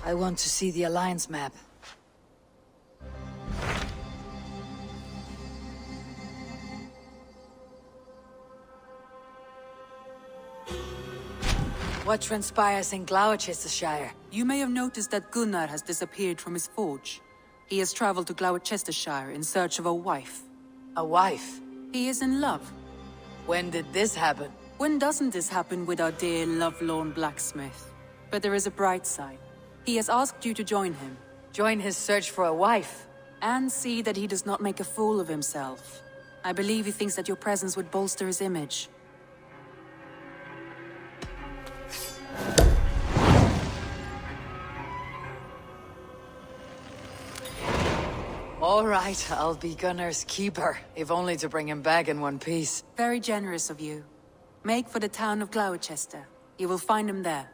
I want to see the Alliance map. What transpires in Gloucestershire? You may have noticed that Gunnar has disappeared from his forge. He has traveled to Gloucestershire in search of a wife. A wife? He is in love. When did this happen? When doesn't this happen with our dear lovelorn blacksmith? But there is a bright side. He has asked you to join him. Join his search for a wife? And see that he does not make a fool of himself. I believe he thinks that your presence would bolster his image. All right, I'll be Gunnar's keeper, if only to bring him back in one piece. Very generous of you. Make for the town of Gloucester. You will find him there.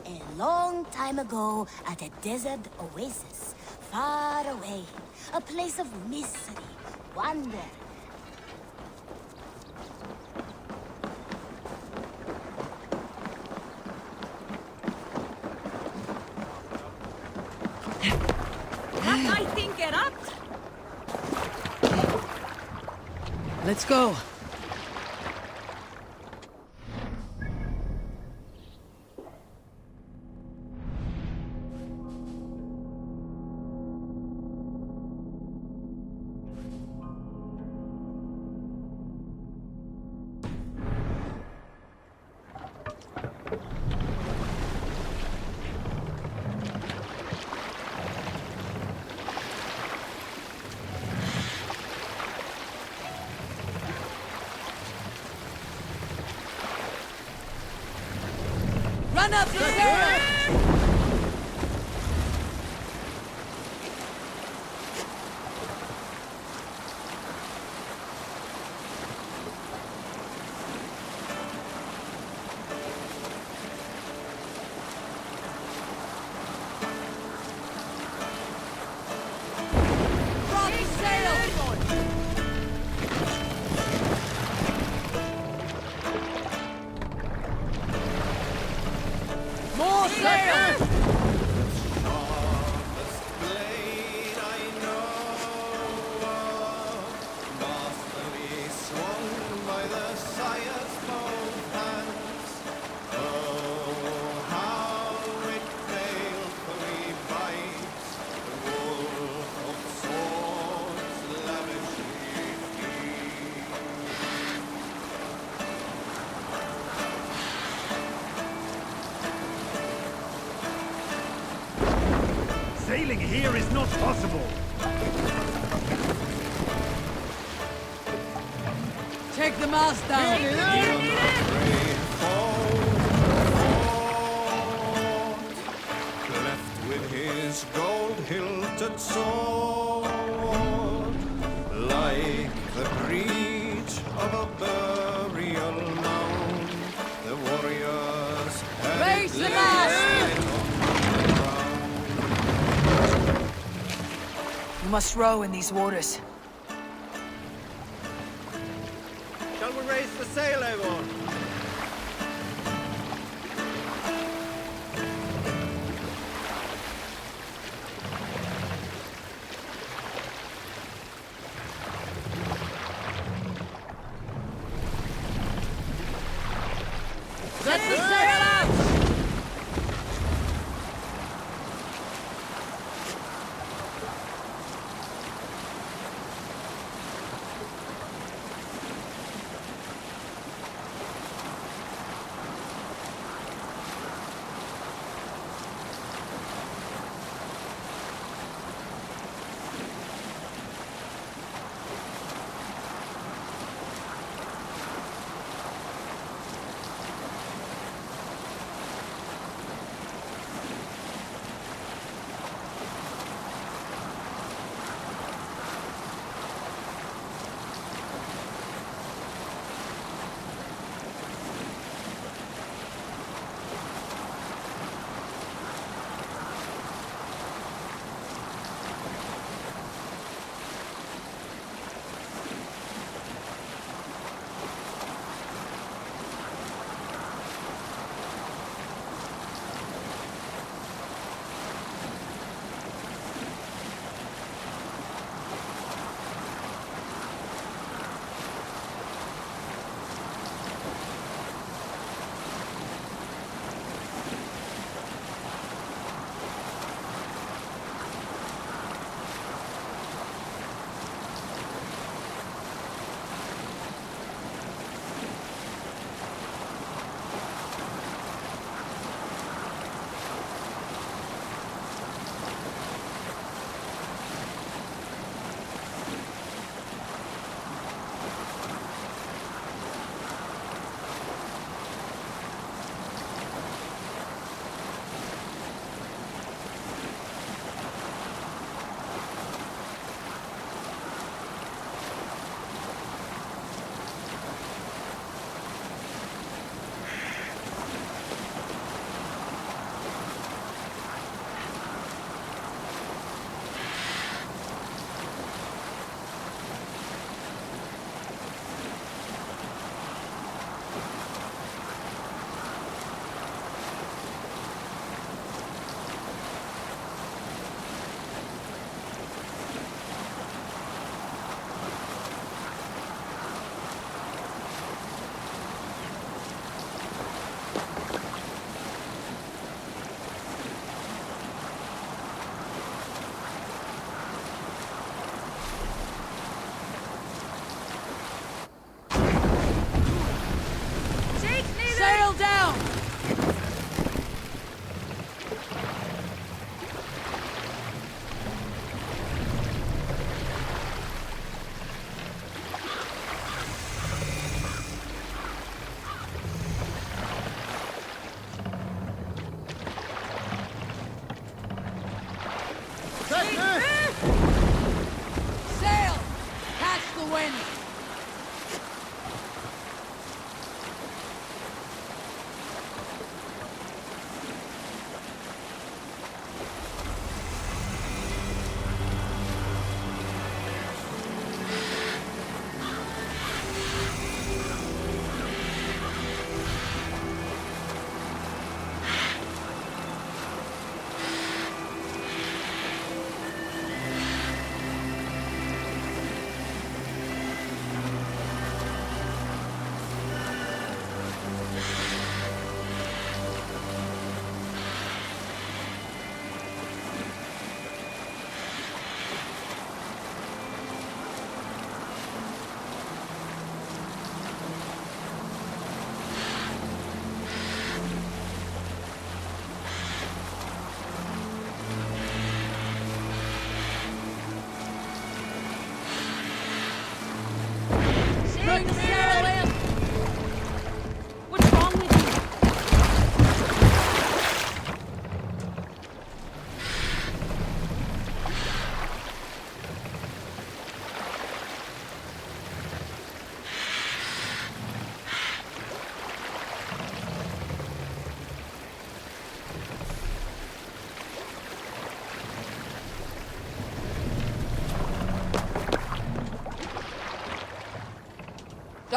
A long time ago, at a desert oasis, far away, a place of mystery, wonder. I think it up. Let's go. Run up the stairs! More sail! Sailing here is not possible. Take the mast down! Left with his gold-hilted sword, like the breach of a burial mound, the warriors had Raise the mast! You must row in these waters. Shall we raise the sail, everyone? Let the sail out!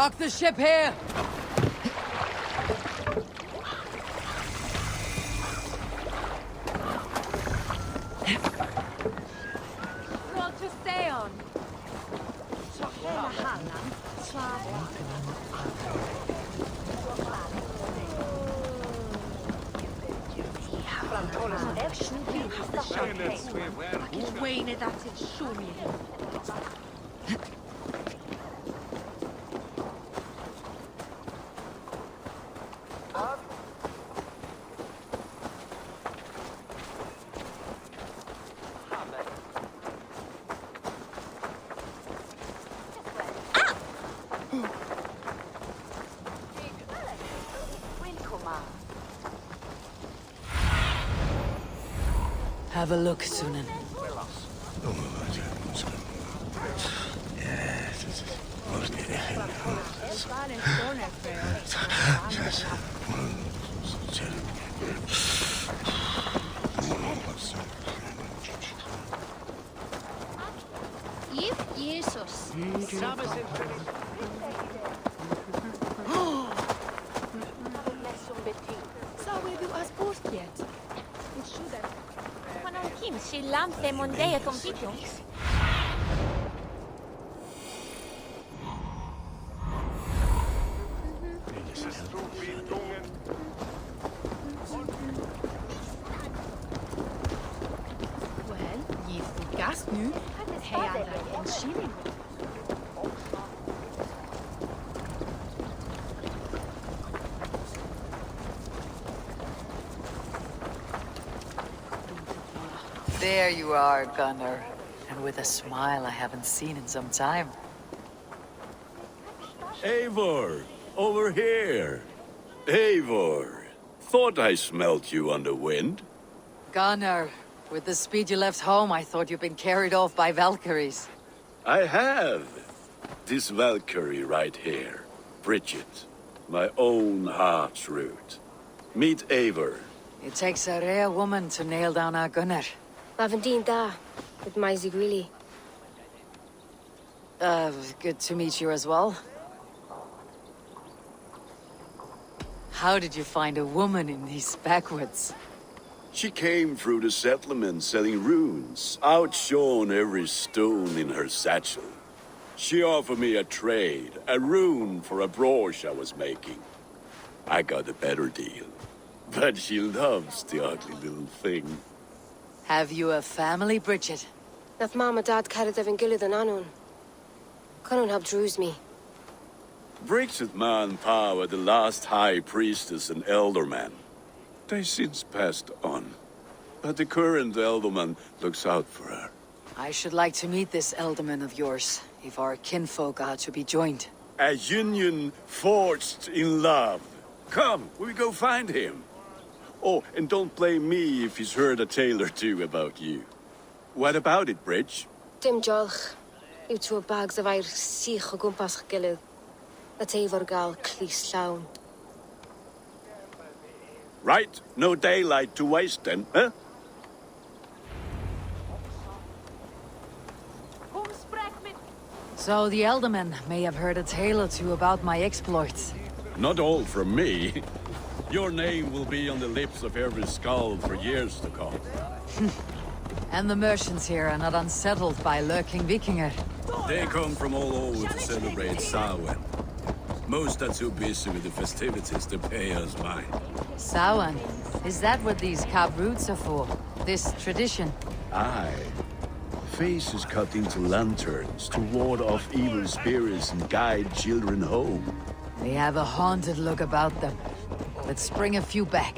Dock the ship here! Roll to stay on. Wayne that it show me. Have a look, Sunan. Jesus. So we do us both yet. It should have. Kim, si lampe mondeia compito. Well, je vergast nu. Hij had een shilling. There you are, Gunnar. And with a smile I haven't seen in some time. Eivor, over here. Eivor, thought I smelt you on the wind. Gunnar, with the speed you left home, I thought you'd been carried off by Valkyries. I have. This Valkyrie right here, Bridget, my own heart's root. Meet Eivor. It takes a rare woman to nail down our Gunnar. Lavendine da, with Maisie Greeley. Good to meet you as well. How did you find a woman in these backwoods? She came through the settlement selling runes, outshone every stone in her satchel. She offered me a trade, a rune for a brooch I was making. I got a better deal. But she loves the ugly little thing. Have you a family, Bridget? Nath Mom and Dad carried them in Gillid and Anun. Cannon have drews me. Bridget Man were the last high priestess and elderman. They since passed on. But the current elderman looks out for her. I should like to meet this elderman of yours, if our kinfolk are to be joined. A union forged in love. Come, we go find him. Oh, and don't blame me if he's heard a tale or two about you. What about it, Bridge? Dim jolch. You two bags of air sich o gwmpas Gillid. A teifor gal clis llawn. Right, no daylight to waste then, huh? So the elderman may have heard a tale or two about my exploits. Not all from me. Your name will be on the lips of every skull for years to come. And the merchants here are not unsettled by lurking Vikinger. They come from all over to celebrate Samhain. Most are too busy with the festivities to pay us mind. Samhain? Is that what these carved roots are for? This tradition? Aye. Faces cut into lanterns to ward off evil spirits and guide children home. They have a haunted look about them. Let's bring a few back.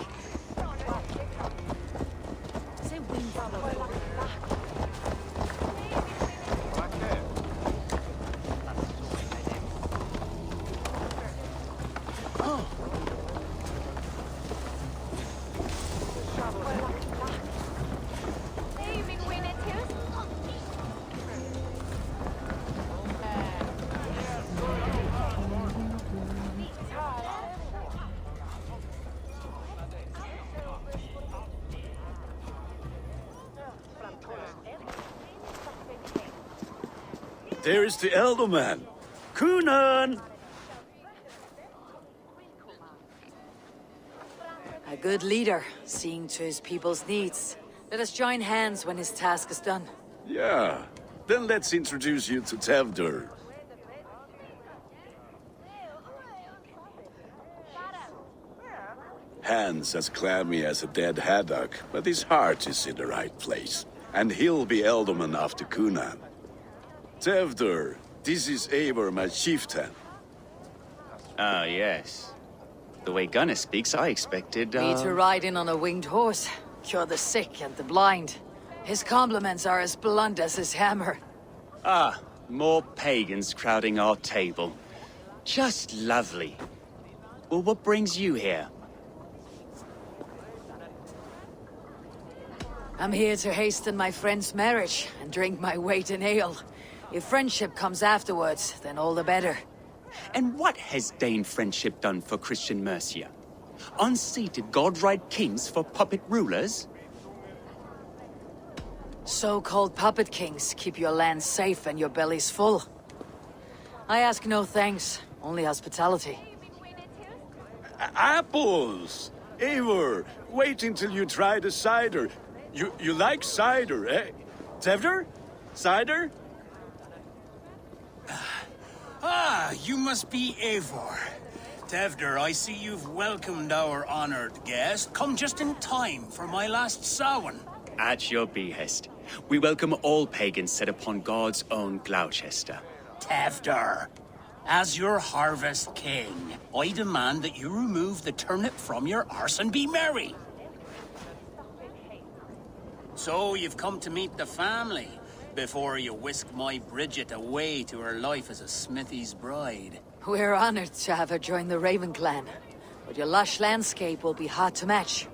There is the elder man. Kunan! good leader, seeing to his people's needs. Let us join hands when his task is done. Yeah. Then let's introduce you to Tevdur. Hands as clammy as a dead haddock, but his heart is in the right place. And he'll be Ealdorman after Cunan. Tevdur, this is Eivor, my chieftain. Ah, yes. The way Gunnar speaks, I expected, Me to ride in on a winged horse, cure the sick and the blind. His compliments are as blunt as his hammer. Ah, more pagans crowding our table. Just lovely. Well, what brings you here? I'm here to hasten my friend's marriage and drink my weight in ale. If friendship comes afterwards, then all the better. And what has Dane friendship done for Christian Mercia? Unseated god-right kings for puppet rulers? So-called puppet kings keep your lands safe and your bellies full. I ask no thanks, only hospitality. Apples! Eivor, wait until you try the cider. You like cider, eh? Tevdur? Cider? Ah, you must be Eivor. Tevdur, I see you've welcomed our honored guest. Come just in time for my last Samhain. At your behest. We welcome all pagans set upon God's own Gloucester. Tevdur, as your harvest king, I demand that you remove the turnip from your arse and be merry. So you've come to meet the family before you whisk my Bridget away to her life as a smithy's bride. We're honored to have her join the Raven clan, but your lush landscape will be hard to match.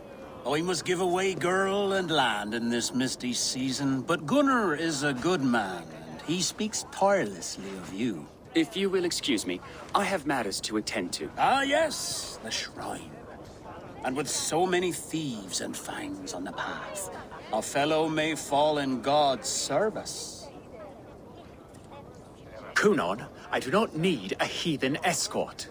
I must give away girl and land in this misty season, but Gunnar is a good man, and he speaks tirelessly of you. If you will excuse me, I have matters to attend to. Ah, yes, the shrine. And with so many thieves and fangs on the path, a fellow may fall in God's service. Cunan, I do not need a heathen escort.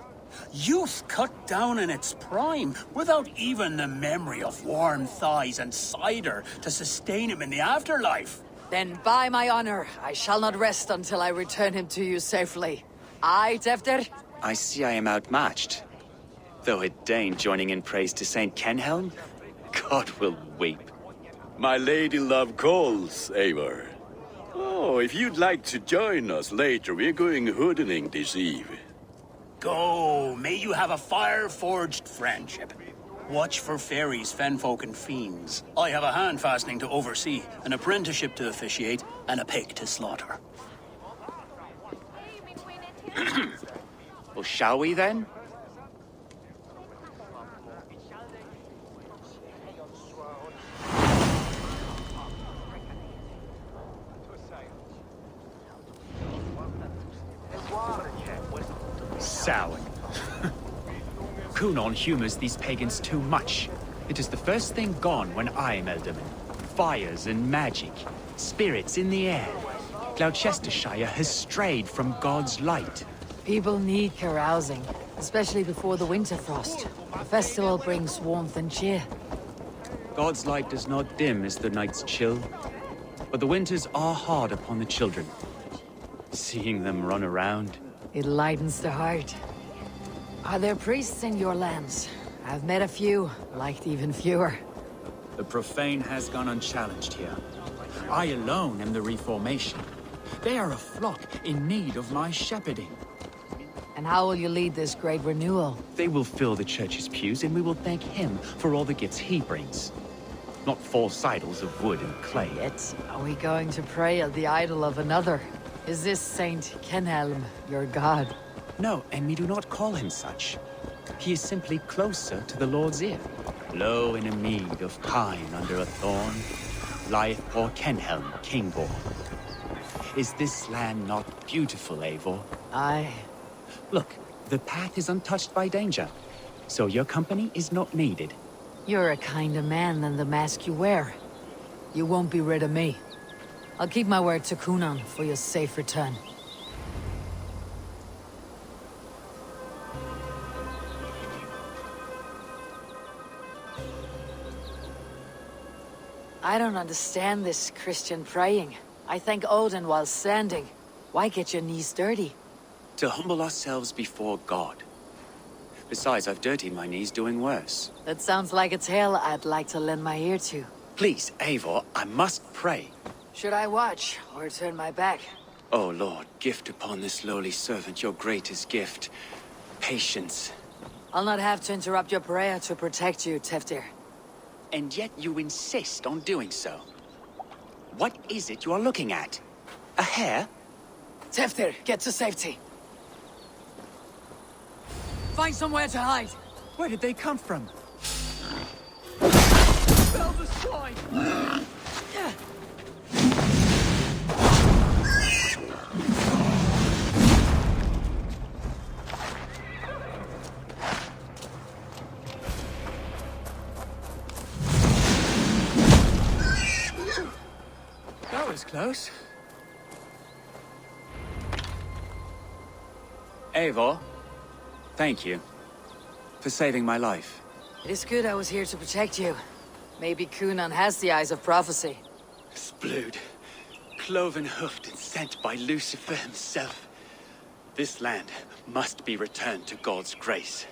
Youth cut down in its prime, without even the memory of warm thighs and cider to sustain him in the afterlife. Then by my honor, I shall not rest until I return him to you safely. Aye, Tevdur? I see I am outmatched. Though a Dane joining in praise to Saint Kenhelm, God will weep. My lady love calls, Eivor. Oh, if you'd like to join us later, we're going hoodening this eve. Go, may you have a fire-forged friendship. Watch for fairies, fenfolk, and fiends. I have a hand fastening to oversee, an apprenticeship to officiate, and a pig to slaughter. Well, shall we then? Samhain. Cunan humors these pagans too much. It is the first thing gone when I am Ealdorman. Fires and magic, spirits in the air. Gloucestershire has strayed from God's light. People need carousing, especially before the winter frost. The festival brings warmth and cheer. God's light does not dim as the nights chill, but the winters are hard upon the children. Seeing them run around. It lightens the heart. Are there priests in your lands? I've met a few, liked even fewer. The profane has gone unchallenged here. I alone am the Reformation. They are a flock in need of my shepherding. And how will you lead this great renewal? They will fill the church's pews, and we will thank him for all the gifts he brings. Not false idols of wood and clay. Yet, are we going to pray at the idol of another? Is this Saint Kenhelm your god? No, and we do not call him such. He is simply closer to the Lord's ear. Low in a mead of kine under a thorn, lieth poor Kenhelm, Kingborn. Is this land not beautiful, Eivor? Aye. Look, the path is untouched by danger, so your company is not needed. You're a kinder man than the mask you wear. You won't be rid of me. I'll keep my word to Cunan for your safe return. I don't understand this Christian praying. I thank Odin while standing. Why get your knees dirty? To humble ourselves before God. Besides, I've dirtied my knees doing worse. That sounds like a tale I'd like to lend my ear to. Please, Eivor, I must pray. Should I watch, or turn my back? Oh Lord, gift upon this lowly servant your greatest gift. Patience. I'll not have to interrupt your prayer to protect you, Teftir. And yet you insist on doing so. What is it you are looking at? A hare? Teftir, get to safety. Find somewhere to hide. Where did they come from? Spell the sign! That was close. Eivor, thank you for saving my life. It is good I was here to protect you. Maybe Cunan has the eyes of prophecy. Splood, cloven-hoofed and sent by Lucifer himself. This land must be returned to God's grace.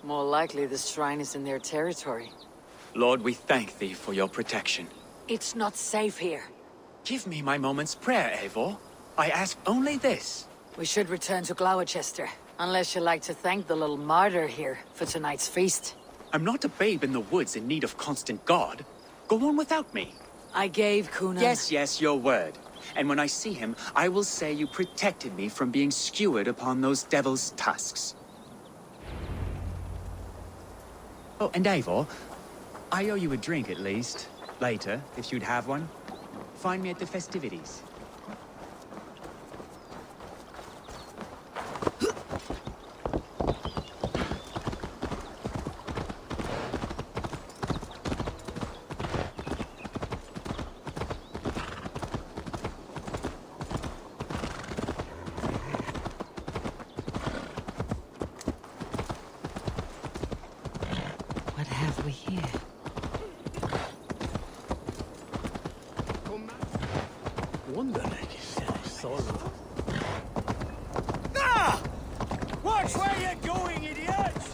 More likely the shrine is in their territory. Lord, we thank thee for your protection. It's not safe here. Give me my moment's prayer, Eivor. I ask only this. We should return to Gloucester, unless you'd like to thank the little martyr here for tonight's feast. I'm not a babe in the woods in need of constant guard. Go on without me. I gave Cunan... Yes, your word. And when I see him, I will say you protected me from being skewered upon those devil's tusks. Oh, and Eivor, I owe you a drink at least. Later, if you'd have one. Find me at the festivities. What have we here? Ah! Watch where you're going, idiots!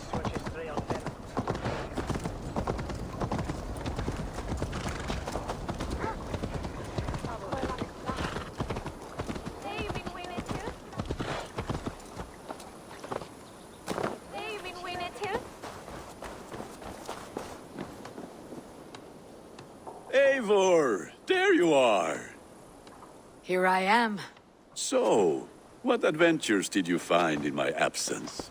Eivor, there you are. Here I am. So, what adventures did you find in my absence?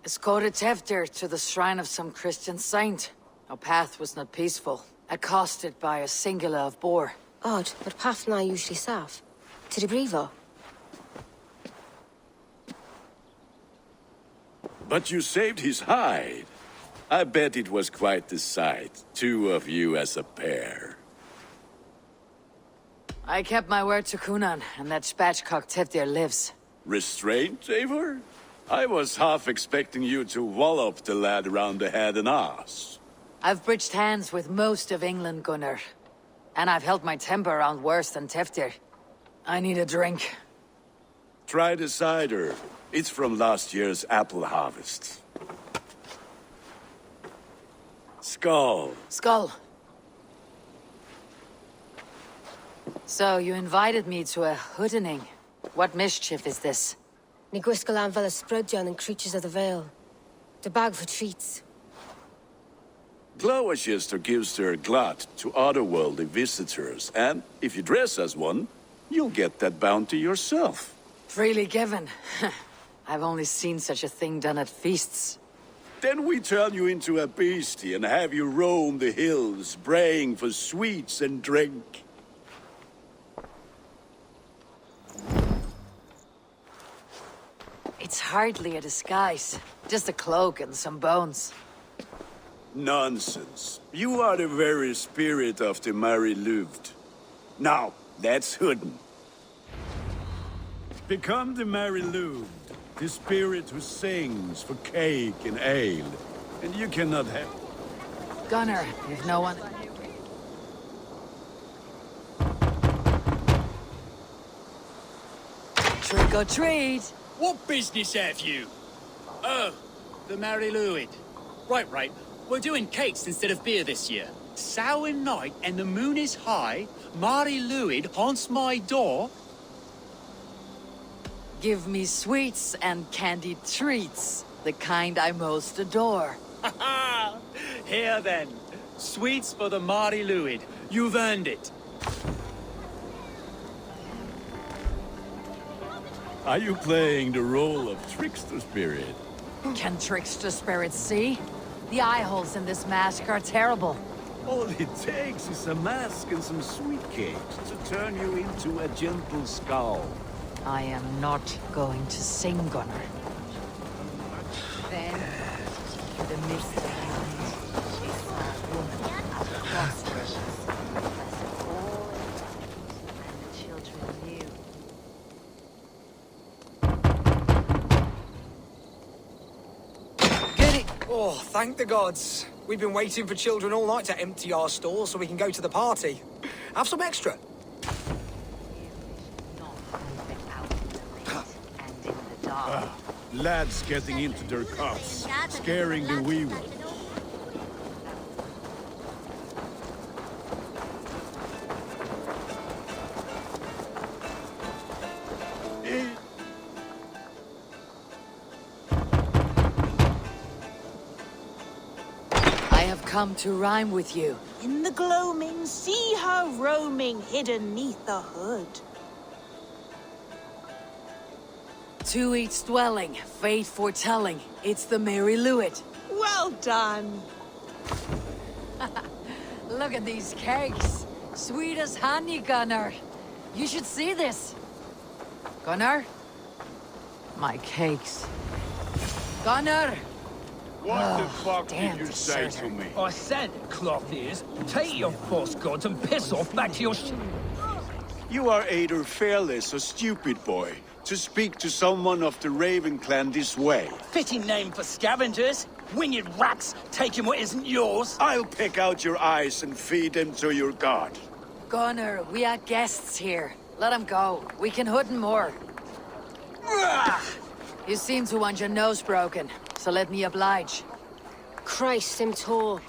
Escorted Teftir to the shrine of some Christian saint. Our path was not peaceful. Accosted by a singular of boar. Odd, but path na usually safe. To the Brivo. But you saved his hide. I bet it was quite the sight, two of you as a pair. I kept my word to Cunan, and that spatchcock Teftir lives. Restraint, Eivor? I was half expecting you to wallop the lad around the head and ass. I've bridged hands with most of England, Gunnar. And I've held my temper around worse than Teftir. I need a drink. Try the cider. It's from last year's apple harvest. Skull. Skull. So, you invited me to a hoodening. What mischief is this? Ni gwisgal an fel ysbrydion and creatures of the Vale. The bag for treats. Gloucester gives their glut to otherworldly visitors, and if you dress as one, you'll get that bounty yourself. Freely given. I've only seen such a thing done at feasts. Then we turn you into a beastie and have you roam the hills, braying for sweets and drink. It's hardly a disguise. Just a cloak and some bones. Nonsense. You are the very spirit of the Mary Louved. Now, that's hooden. Become the Mary Louved, the spirit who sings for cake and ale, and you cannot have... Gunnar, if no one... Trick or treat. What business have you? Oh, the Mary Lwyd. Right. We're doing cakes instead of beer this year. Samhain night and the moon is high. Mary Lwyd haunts my door. Give me sweets and candied treats, the kind I most adore. Ha! Here then. Sweets for the Mary Lwyd. You've earned it. Are you playing the role of trickster spirit? Can trickster spirits see? The eye holes in this mask are terrible. All it takes is a mask and some sweet cakes to turn you into a gentle skull. I am not going to sing, Gunnar. Then, the mist behind, she saw a woman at the crossroads. All and the children knew. Get it! Oh, thank the gods. We've been waiting for children all night to empty our stores so we can go to the party. Have some extra. Lads getting into their cups, scaring the wee ones. I have come to rhyme with you. In the gloaming, see her roaming hidden neath the hood. To each dwelling, fate foretelling, it's the Mary Lwyd. Well done. Look at these cakes. Sweet as honey, Gunnar. You should see this. Gunnar? My cakes. Gunnar! What the fuck damn did you say deserter. to me? I said, cloth ears, take your false gods and piss off back to your You are either fearless or stupid, boy, to speak to someone of the Raven clan this way. fitting name for scavengers. Winged rats taking what isn't yours. I'll pick out your eyes and feed them to your god. Gunnar, we are guests here. Let them go. We can hood more. You seem to want your nose broken, so let me oblige. Christ, him tall.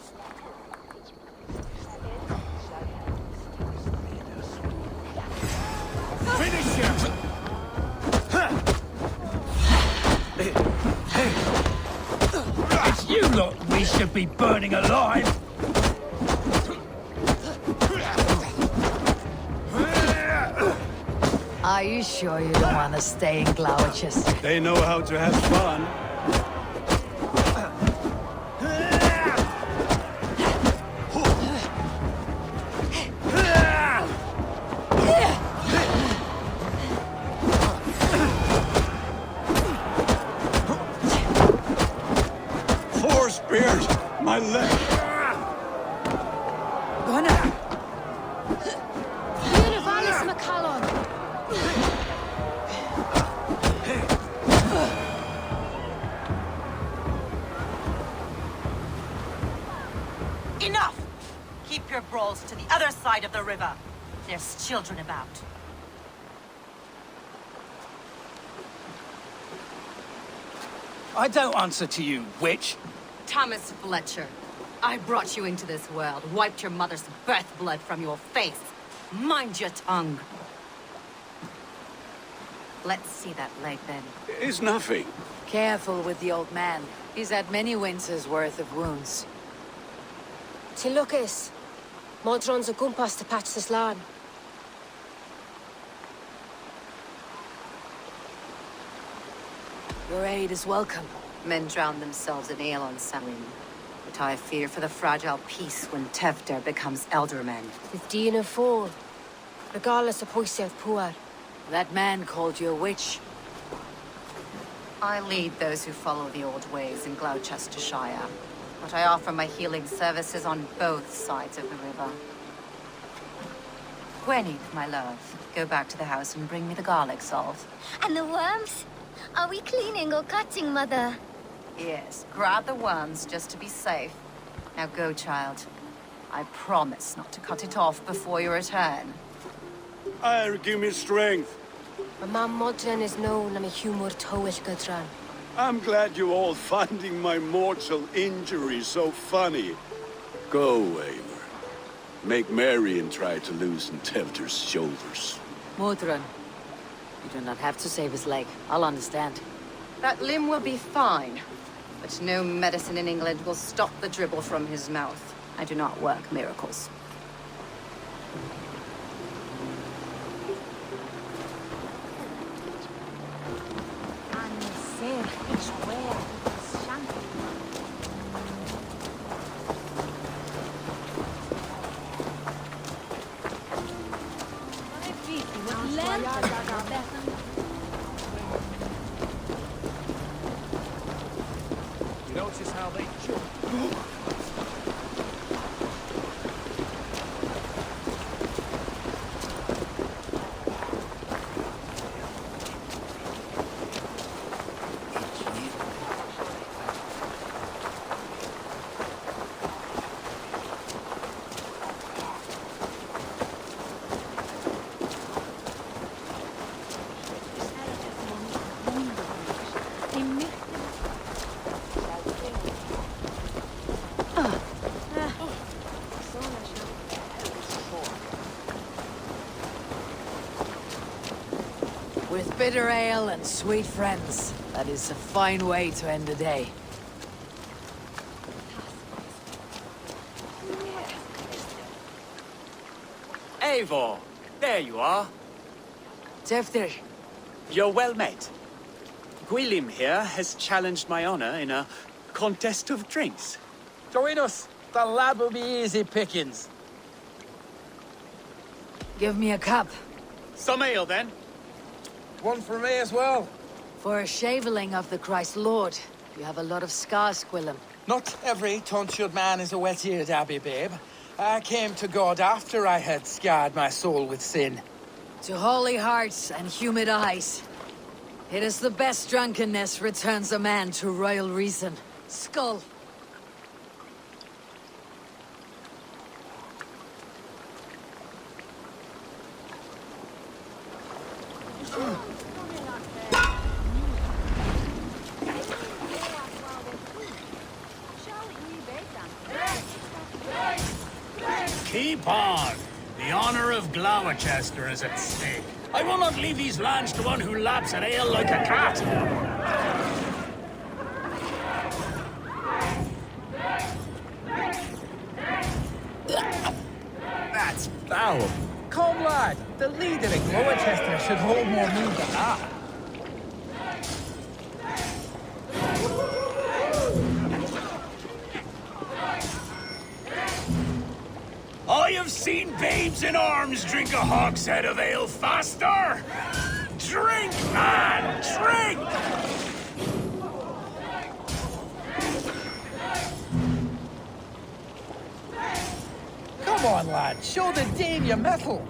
Finish him! It's you lot we should be burning alive. Are you sure you don't want to stay in Gloucester? They know how to have fun. Four spears! My leg! Gunnar! Univalis McCallum! Enough! Keep your brawls to the other side of the river. There's children about. I don't answer to you, witch. Thomas Fletcher, I brought you into this world, wiped your mother's birth blood from your face. Mind your tongue. Let's see that leg then. It's nothing. Careful with the old man. He's had many winters' worth of wounds. Till Lucas. Modron's a gumpas to patch this land. Your aid is welcome. Men drown themselves in ale on Samhain. But I fear for the fragile peace when Tevder becomes eldermen. 15 and 4. Regardless of Poisiav Puar. That man called you a witch. I lead those who follow the old ways in Gloucestershire. But I offer my healing services on both sides of the river. Gwenny, my love, go back to the house and bring me the garlic salt. And the worms? Are we cleaning or cutting, Mother? Yes, grab the worms just to be safe. Now go, child. I promise not to cut it off before your return. Give me strength. My mom Modren is known am a humor towill gudran. I'm glad you all finding my mortal injury so funny. Go, Eivor. Make merry and try to loosen Tevder's shoulders. Modron, you do not have to save his leg. I'll understand. That limb will be fine, but no medicine in England will stop the dribble from his mouth. I do not work miracles. You notice how they jump? With bitter ale and sweet friends, that is a fine way to end the day. Eivor, there you are. Tefter, You're well met. Gwilym here has challenged my honor in a contest of drinks. Join us. The lad will be easy pickings. give me a cup. Some ale, then. One for me as well. For a shaveling of the Christ Lord, you have a lot of scars, Gwilym. Not every tonsured man is a wet-eared abbey, babe. I came to God after I had scarred my soul with sin. To holy hearts and humid eyes. It is the best drunkenness returns a man to royal reason. Skull. Keep on. The honor of Gloucester is at stake. I will not leave these lands to one who laps at ale like a cat. That's foul. Come, lad. The leader in Gloucester should hold more mood than that. I have seen babes in arms drink a hogshead of ale faster! Drink, man! Drink! Come on, lad. Show the Dane your mettle.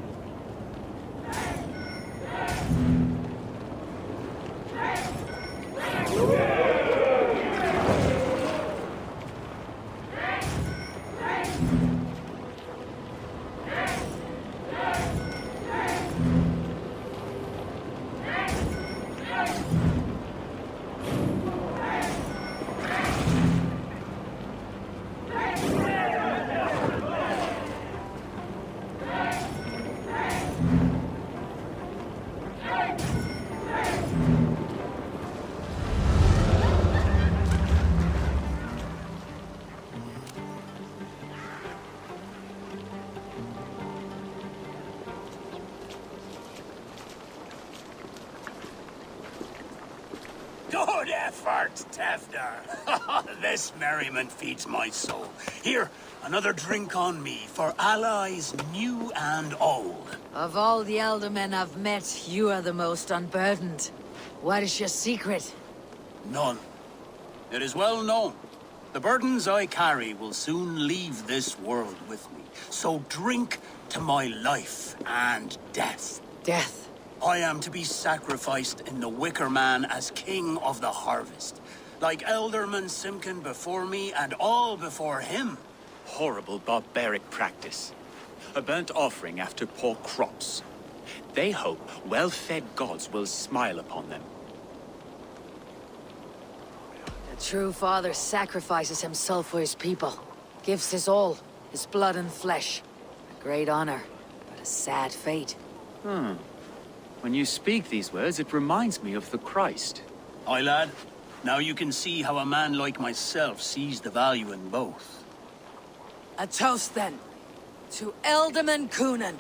Good effort, Tefder. This merriment feeds my soul. Here, another drink on me for allies new and old. Of all the elder men I've met, you are the most unburdened. What is your secret? None. It is well known. The burdens I carry will soon leave this world with me. So drink to my life and death. Death. I am to be sacrificed in the Wicker Man as king of the harvest. Like Elderman Simkin before me and all before him. Horrible barbaric practice. A burnt offering after poor crops. They hope well-fed gods will smile upon them. A true father sacrifices himself for his people. Gives his all, his blood and flesh. A great honor, but a sad fate. When you speak these words, it reminds me of the Christ. Aye, lad. Now you can see how a man like myself sees the value in both. A toast, then, to Ealdorman Coonan.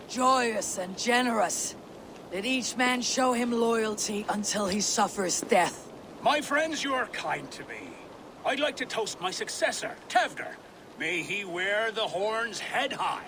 Joyous and generous. Let each man show him loyalty until he suffers death. My friends, you are kind to me. I'd like to toast my successor, Tevder. May he wear the horns head high.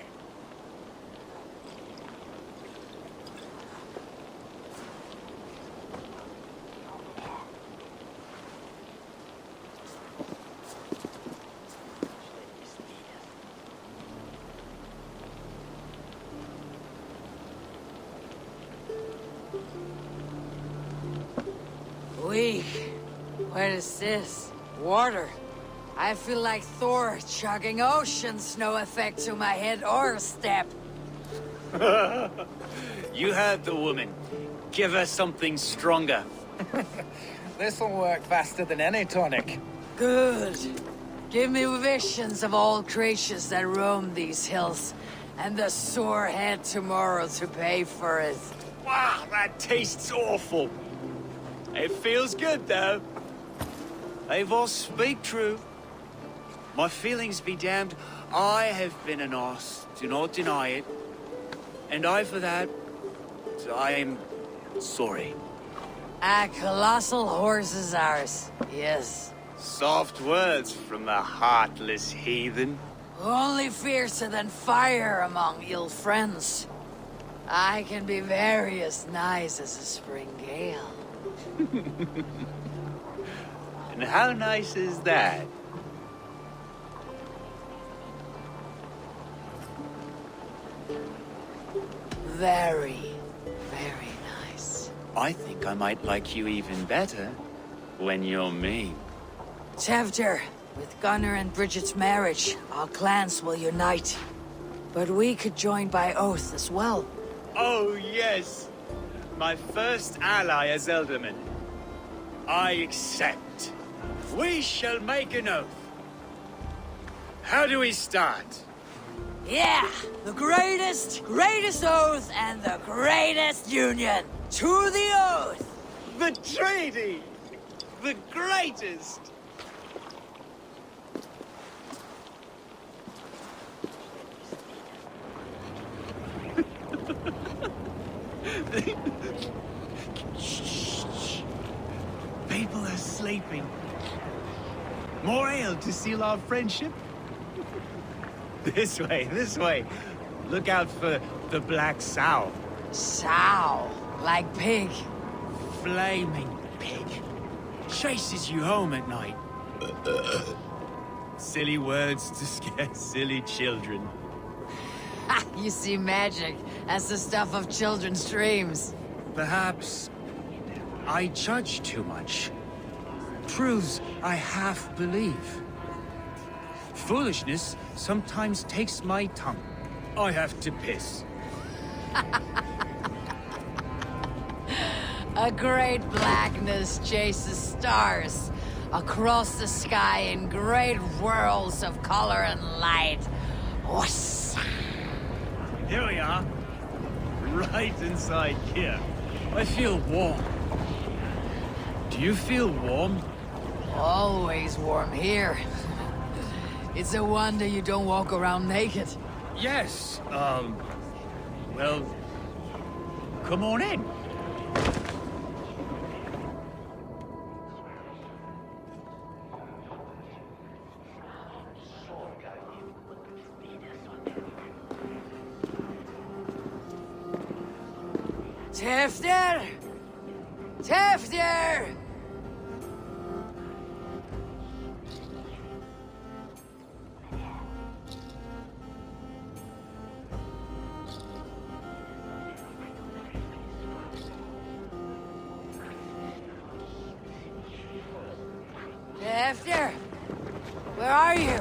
Weak. What is this? Water. I feel like Thor chugging oceans, no effect to my head or step. You heard the woman. Give her something stronger. This'll work faster than any tonic. Good. Give me visions of all creatures that roam these hills, and the sore head tomorrow to pay for it. Wow, that tastes awful. It feels good, though. They all speak true. My feelings be damned. I have been an ass, do not deny it. And I, for that, I am sorry. A colossal horse is ours, yes. Soft words from the heartless heathen. Only fiercer than fire among ill friends. I can be very as nice as a spring gale. And how nice is that? Very, very nice. I think I might like you even better when you're me. Tevder, with Gunnar and Bridget's marriage, our clans will unite. But we could join by oath as well. Oh, yes. My first ally as Ealdorman. I accept. We shall make an oath. How do we start? Yeah! The greatest oath and the greatest union! To the oath! The treaty! The greatest! Shh. People are sleeping. More ale to seal our friendship? This way. Look out for the black sow. Sow? Like pig? Flaming pig. Chases you home at night. Silly words to scare silly children. Ha! You see magic. That's the stuff of children's dreams. Perhaps I judge too much. Truths I half believe. Foolishness sometimes takes my tongue. I have to piss. A great blackness chases stars across the sky in great whirls of color and light. Whoosh. Here we are. Right inside here. I feel warm. Do you feel warm? Always warm here. It's a wonder you don't walk around naked. Yes, well, come on in. Tevder! Tevder! Tevder! Where are you?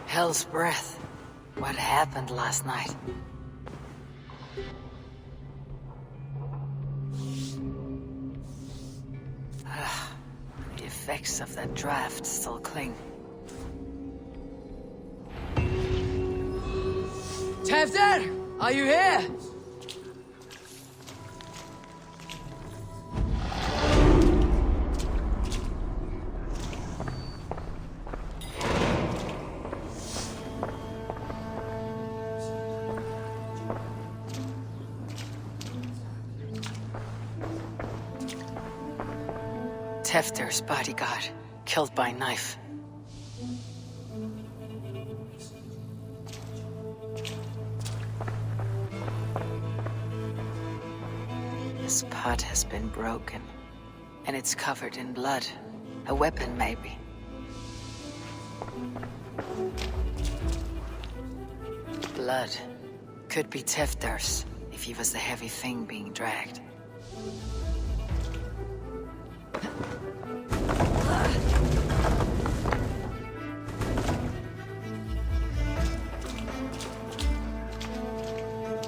Hell's breath. What happened last night? The effects of that draft still cling. Tevder! Are you here? Tefter's bodyguard, killed by knife. This pot has been broken, and it's covered in blood. A weapon, maybe. Blood. Could be Tefter's, if he was the heavy thing being dragged.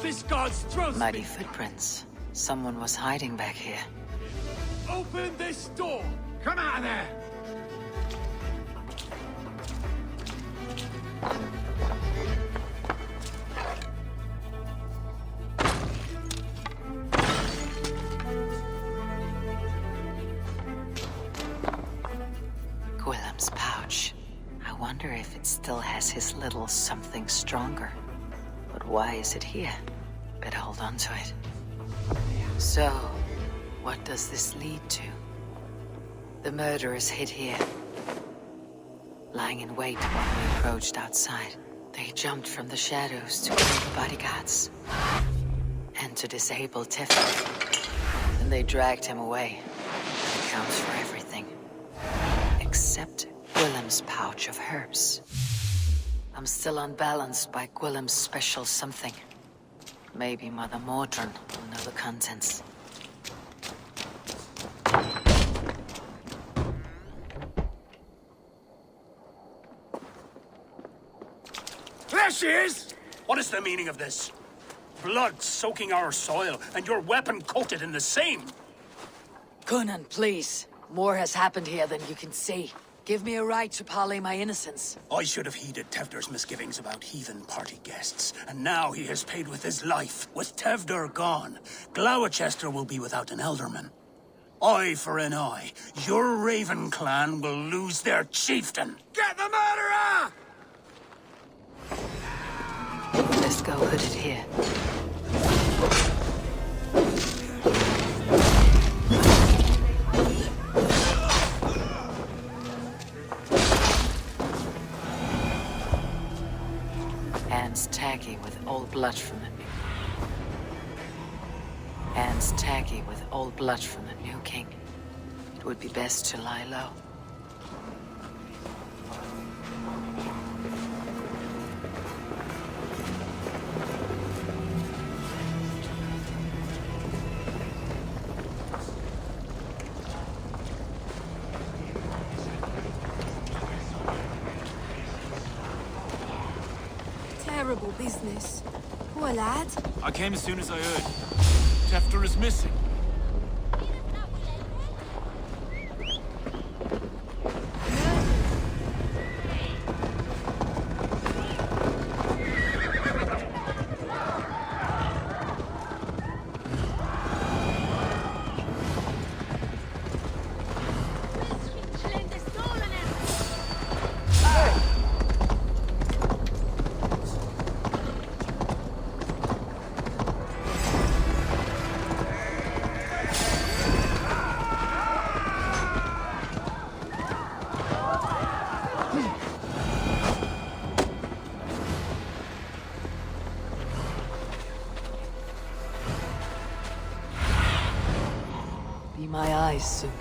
This god's throat. Muddy footprints. Someone was hiding back here. Open this door! Come out of there! Gwillem's pouch. I wonder if it still has his little something stronger. But why is it here? Better hold on to it. So, what does this lead to? The murderers hid here, lying in wait while we approached outside. They jumped from the shadows to kill the bodyguards and to disable Tefter. Then they dragged him away. That accounts for everything, except Gwillem's pouch of herbs. I'm still unbalanced by Gwillem's special something. Maybe Mother Mordrin will know the contents. There she is! What is the meaning of this? Blood soaking our soil, and your weapon coated in the same! Coonan, please. More has happened here than you can see. Give me a right to parley my innocence. I should have heeded Tevder's misgivings about heathen party guests, and now he has paid with his life. With Tevder gone, Gloucester will be without an elderman. Eye for an eye. Your Raven clan will lose their chieftain. Get the murderer! Let's go hooded here. Hands taggy with old blood from the new. Hands taggy with old blood from the new king. It would be best to lie low. Terrible business. Poor lad. I came as soon as I heard. Tefter is missing. Be my eyes, Sunan.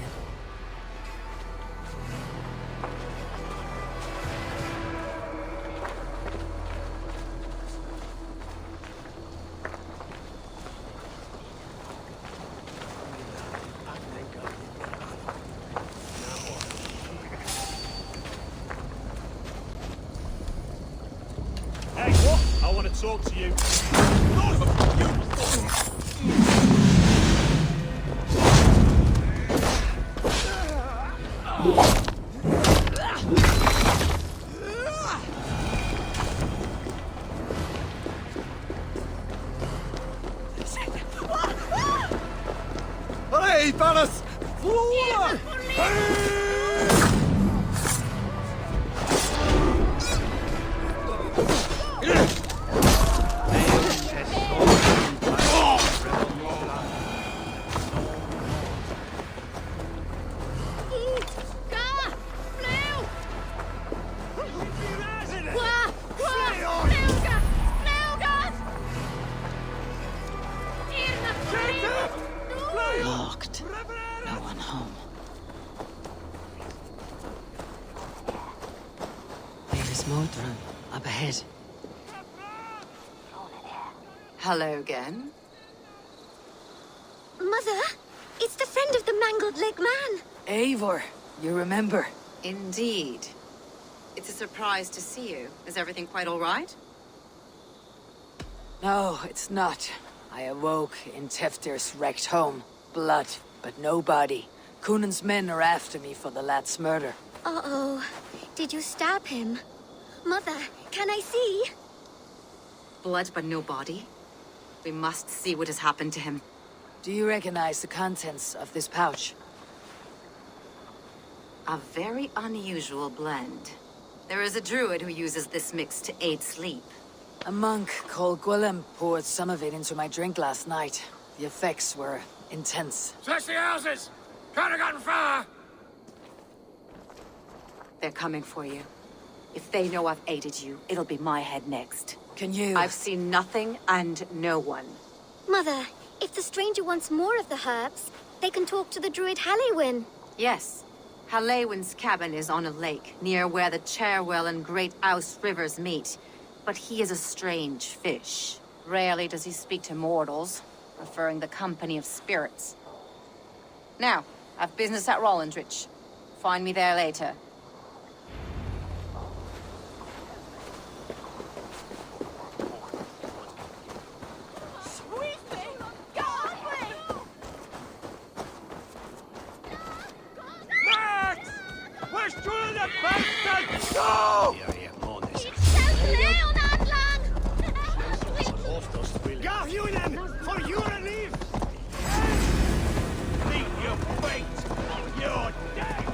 insult to you. Hey, Ballas! Flora! Locked. No one home. There's Modron up ahead. Hello again. Mother, it's the friend of the mangled leg man. Eivor, you remember? Indeed. It's a surprise to see you. Is everything quite all right? No, it's not. I awoke in Teftir's wrecked home. Blood, but no body. Cunan's men are after me for the lad's murder. Uh-oh. Did you stab him? Mother, can I see? Blood but no body? We must see what has happened to him. Do you recognize the contents of this pouch? A very unusual blend. There is a druid who uses this mix to aid sleep. A monk called Gwillem poured some of it into my drink last night. The effects were intense. Search the houses! Can't have gotten far! They're coming for you. If they know I've aided you, it'll be my head next. Can you? I've seen nothing and no one. Mother, if the stranger wants more of the herbs, they can talk to the druid Halewyn. Yes. Halewyn's cabin is on a lake, near where the Cherwell and Great Ouse rivers meet. But he is a strange fish. Rarely does he speak to mortals, preferring the company of spirits. Now, I've business at Rollindrich. Find me there later. Max! Where's Julian the bastard? Go! Gav Julian! For your relief! Meet your fate! You're dead!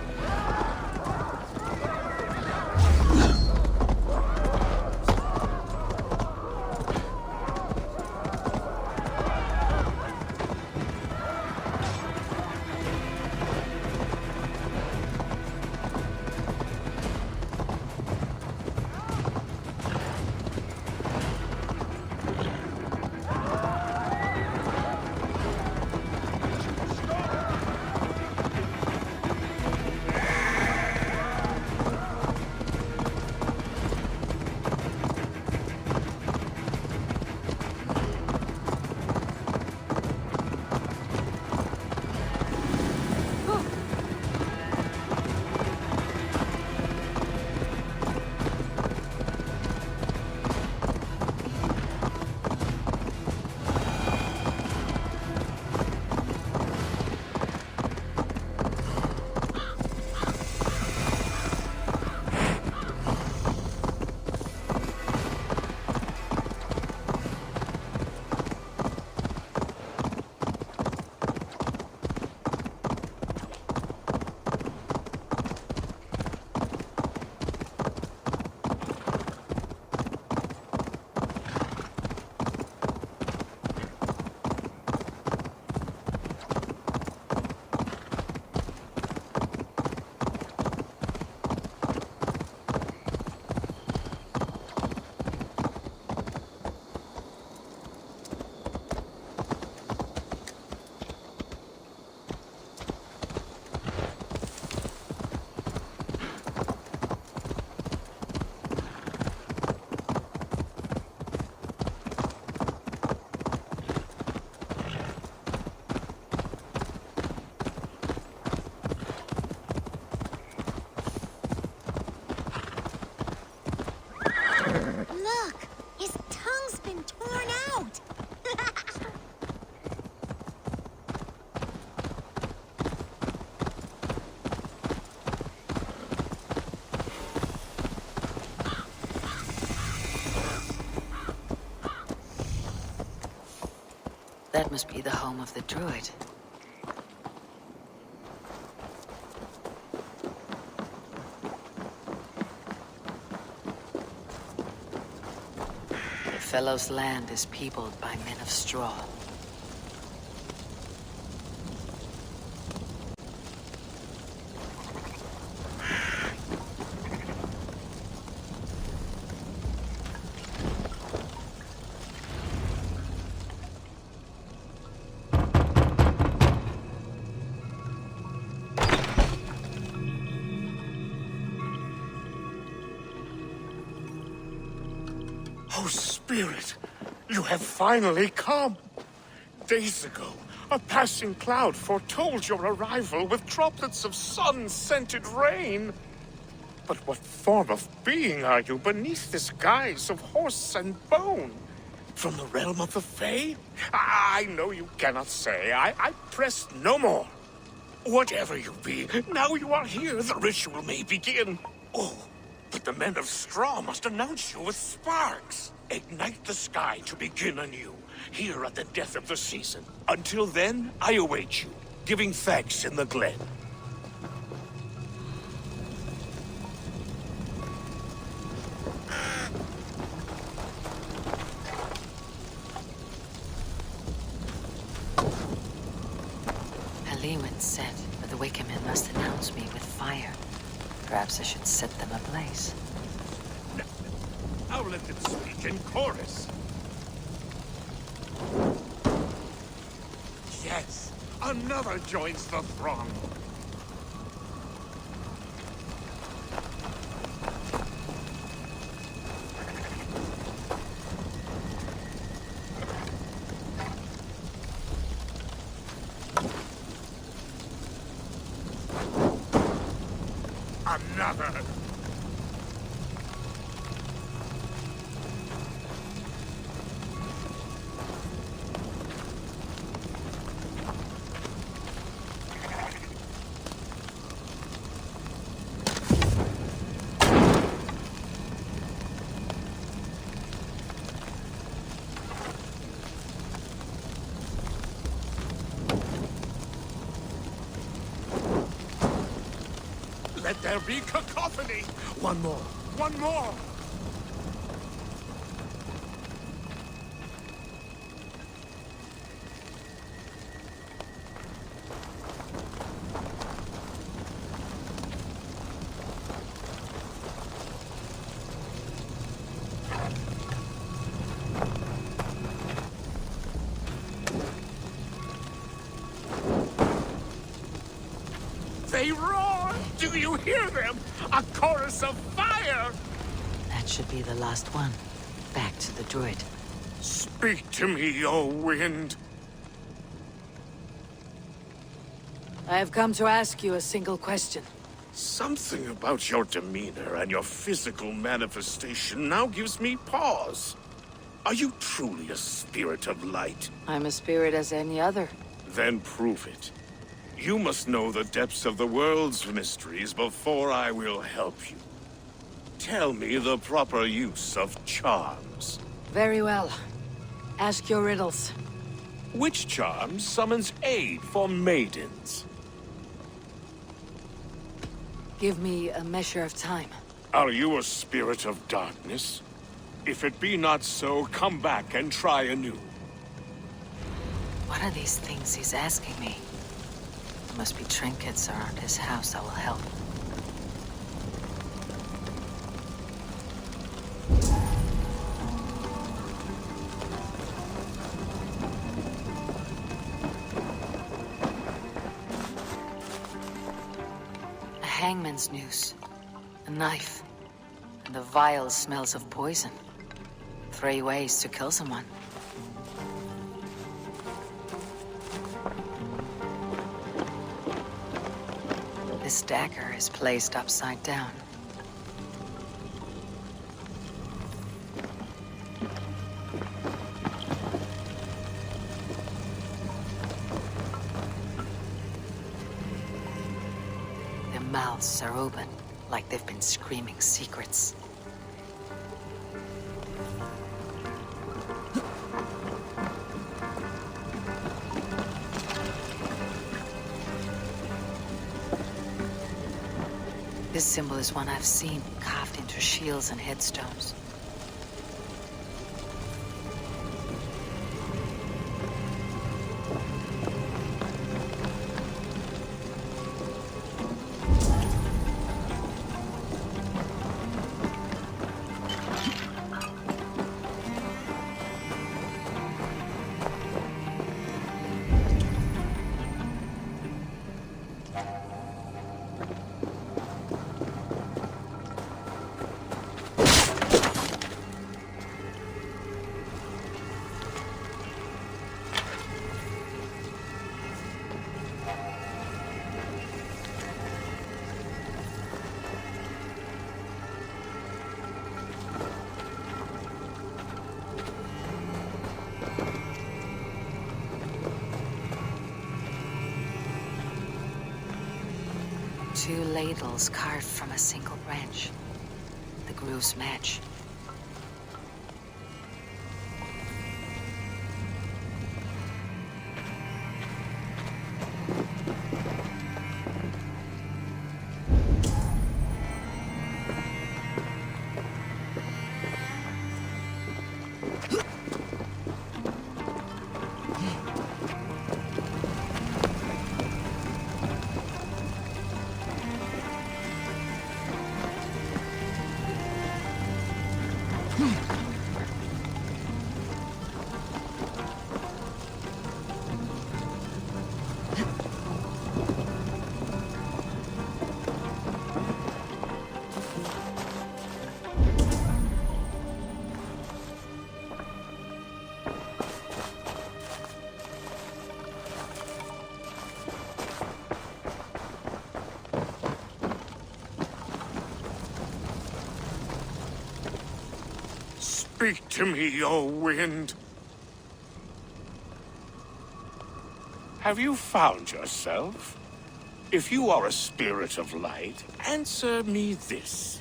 must be the home of the druid. The fellow's land is peopled by men of straw. Oh, Spirit, you have finally come. Days ago, a passing cloud foretold your arrival with droplets of sun-scented rain. But what form of being are you beneath this guise of horse and bone? From the realm of the Fae? I know you cannot say. I press no more. Whatever you be, now you are here, the ritual may begin. Oh, but the men of straw must announce you with sparks. Ignite the sky to begin anew, here at the death of the season. Until then, I await you, giving thanks in the glen. Lewin said that the Wickermen must announce me with fire. Perhaps I should set them ablaze. Now let them speak in chorus. Yes, another joins the throng. Another. Let there be cacophony! One more! One more! They roar! Do you hear them? A chorus of fire! That should be the last one. Back to the druid. Speak to me, O wind. I have come to ask you a single question. Something about your demeanor and your physical manifestation now gives me pause. Are you truly a spirit of light? I'm a spirit as any other. Then prove it. You must know the depths of the world's mysteries before I will help you. Tell me the proper use of charms. Very well. Ask your riddles. Which charm summons aid for maidens? Give me a measure of time. Are you a spirit of darkness? If it be not so, come back and try anew. What are these things he's asking me? There must be trinkets around his house that will help. A hangman's noose, a knife, and the vile smells of poison. 3 ways to kill someone. This dagger is placed upside down. Their mouths are open, like they've been screaming secrets. This symbol is one I've seen, carved into shields and headstones. Two ladles carved from a single branch. The grooves match. Speak to me, O wind. Have you found yourself? If you are a spirit of light, answer me this.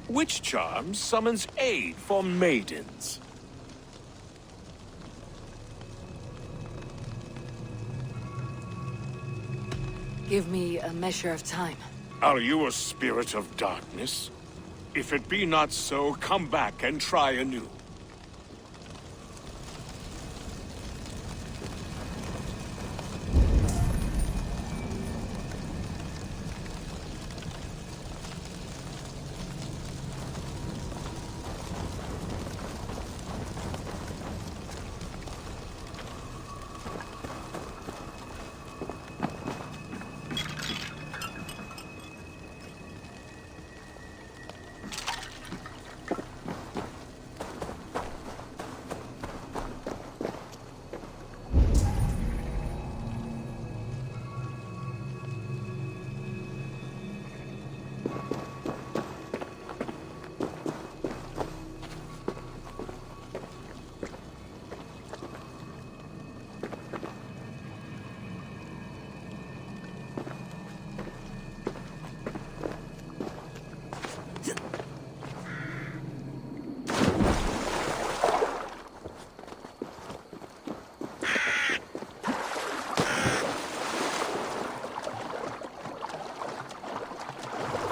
Which charm summons aid for maidens? Give me a measure of time. Are you a spirit of darkness? If it be not so, come back and try anew.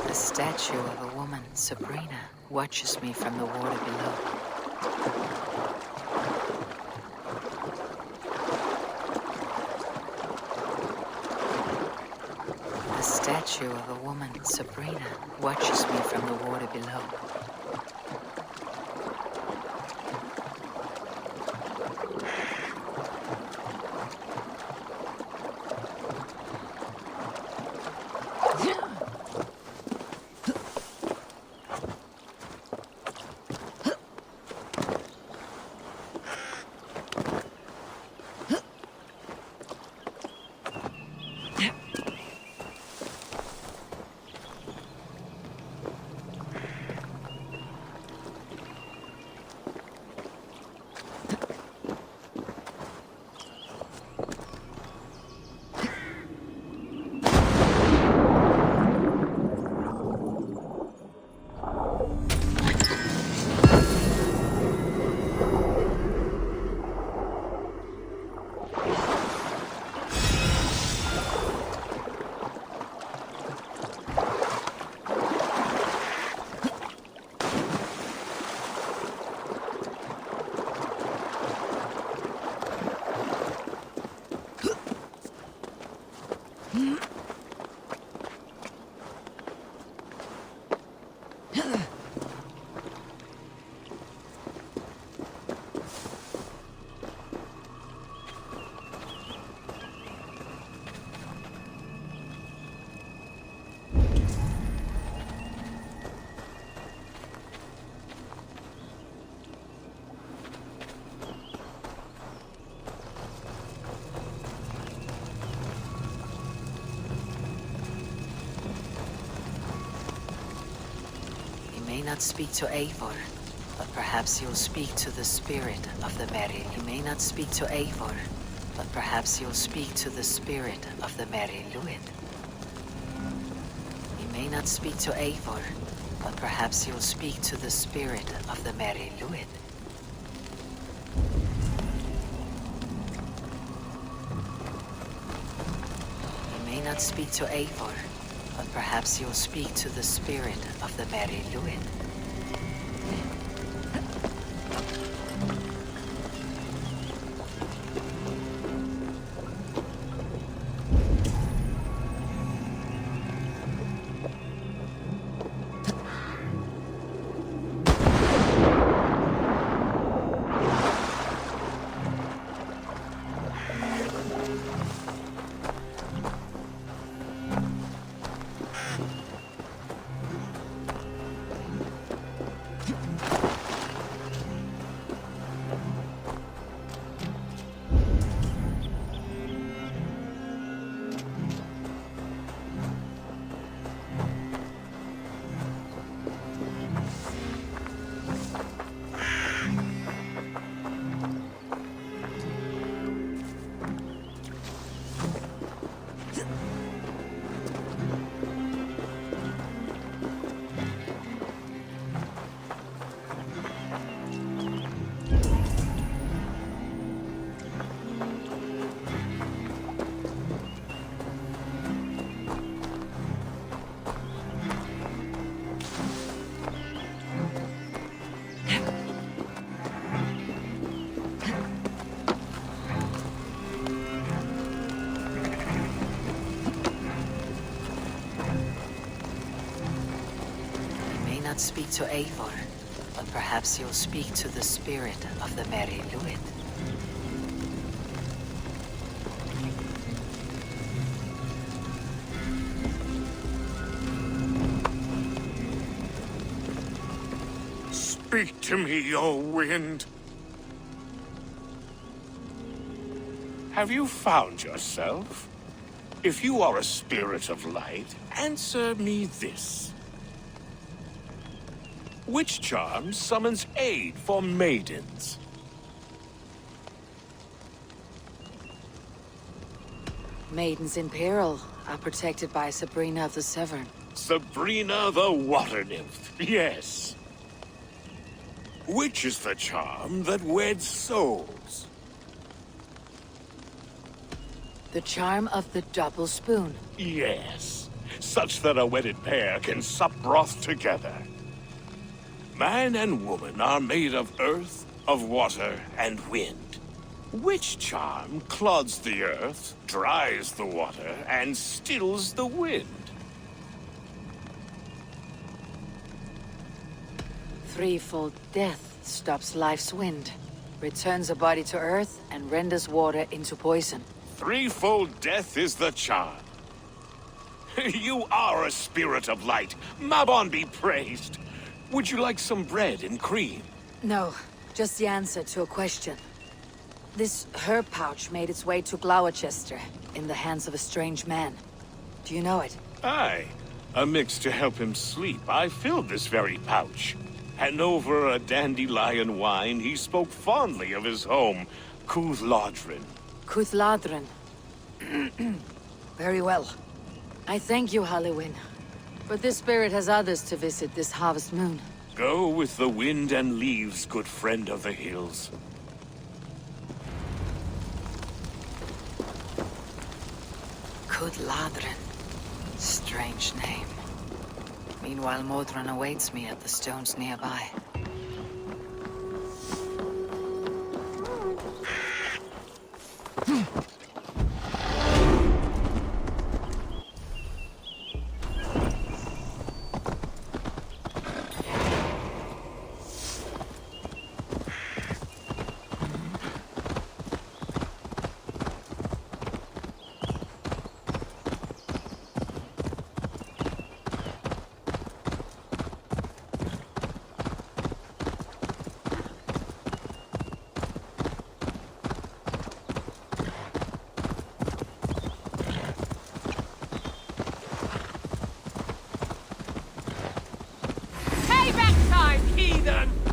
The statue of a woman, Sabrina, watches me from the water below. The statue of a woman, Sabrina, watches me from the water below. not speak to Eivor, but perhaps you'll speak to the spirit of the Merry. You may not speak to Eivor, but perhaps you'll speak to the spirit of the Merry Luid. You may not speak to Eivor, but perhaps you'll speak to the spirit of the Merry Luid. You may not speak to Eivor, but perhaps you'll speak to the spirit of the Merry Luid. Speak to Eivor, but perhaps you'll speak to the spirit of the Merry Luid. Speak to me, O wind. Have you found yourself? If you are a spirit of light, answer me this. Which charm summons aid for maidens? Maidens in peril are protected by Sabrina of the Severn. Sabrina the Water Nymph, yes. Which is the charm that weds souls? The charm of the double spoon. Yes, such that a wedded pair can sup broth together. Man and woman are made of earth, of water, and wind. Which charm clods the earth, dries the water, and stills the wind? Threefold death stops life's wind, returns a body to earth, and renders water into poison. Threefold death is the charm. You are a spirit of light. Mabon be praised. Would you like some bread and cream? No, just the answer to a question. This herb pouch made its way to Gloucester in the hands of a strange man. Do you know it? Aye. A mix to help him sleep. I filled this very pouch. And over a dandelion wine, he spoke fondly of his home, Cuthladrin. Cuthladrin. Very well. I thank you, Halliwyn. But this spirit has others to visit this harvest moon. Go with the wind and leaves, good friend of the hills. Cuthladrin. Strange name. Meanwhile, Modron awaits me at the stones nearby. then!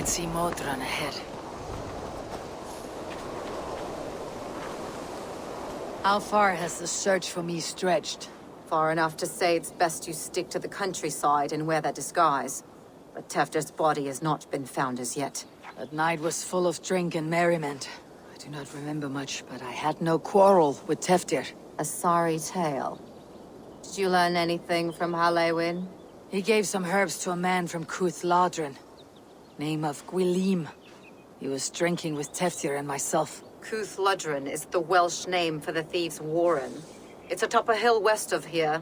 See Modron ahead. How far has the search for me stretched? Far enough to say it's best you stick to the countryside and wear that disguise. But Tefder's body has not been found as yet. That night was full of drink and merriment. I do not remember much, but I had no quarrel with Tefder. A sorry tale. Did you learn anything from Halewin? He gave some herbs to a man from Cuth Ladrin. Name of Gwilim. He was drinking with Teftir and myself. Cuth Ladrin is the Welsh name for the thieves' warren. It's atop a hill west of here.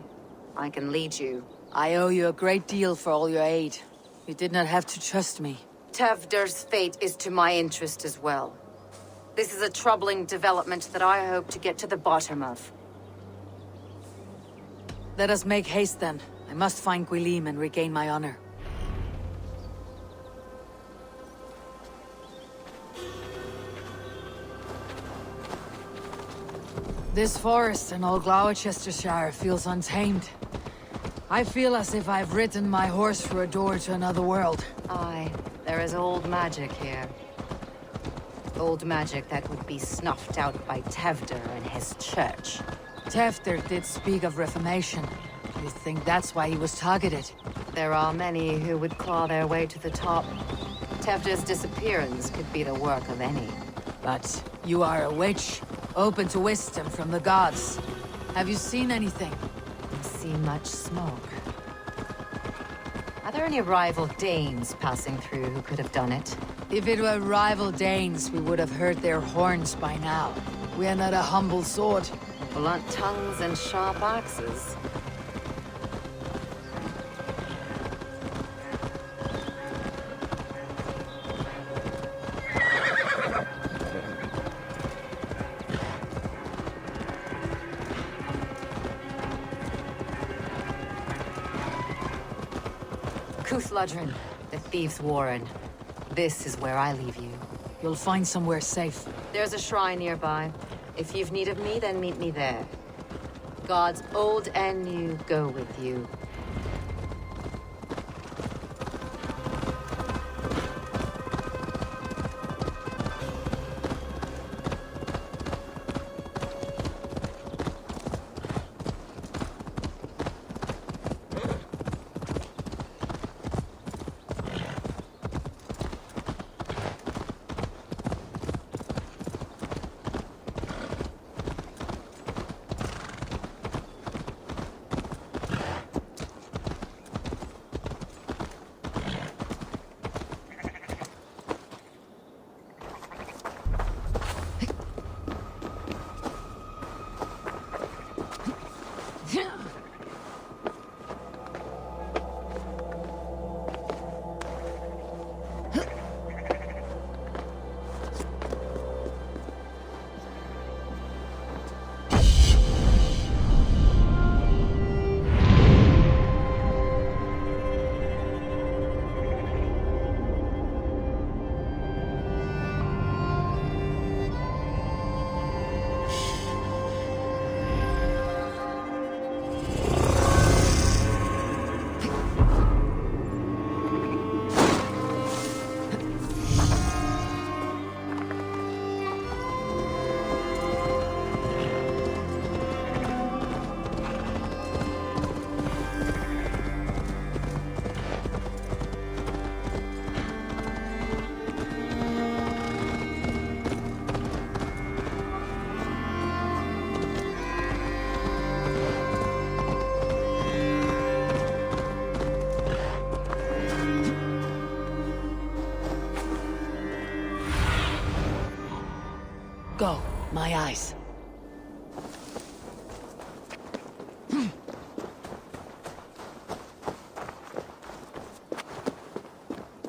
I can lead you. I owe you a great deal for all your aid. You did not have to trust me. Tefder's fate is to my interest as well. This is a troubling development that I hope to get to the bottom of. Let us make haste then. I must find Gwilim and regain my honor. This forest in all Gloucestershire feels untamed. I feel as if I've ridden my horse through a door to another world. Aye, there is old magic here. Old magic that would be snuffed out by Tefder and his church. Tefder did speak of reformation. You think that's why he was targeted? There are many who would claw their way to the top. Tefder's disappearance could be the work of any. But you are a witch, open to wisdom from the gods. Have you seen anything? See much smoke. Are there any rival Danes passing through who could have done it? If it were rival Danes, we would have heard their horns by now. We're not a humble sword. Blunt tongues and sharp axes. Cúthladrin, the Thieves' Warren. This is where I leave you. You'll find somewhere safe. There's a shrine nearby. If you've need of me, then meet me there. Gods old and new go with you. Go, my eyes.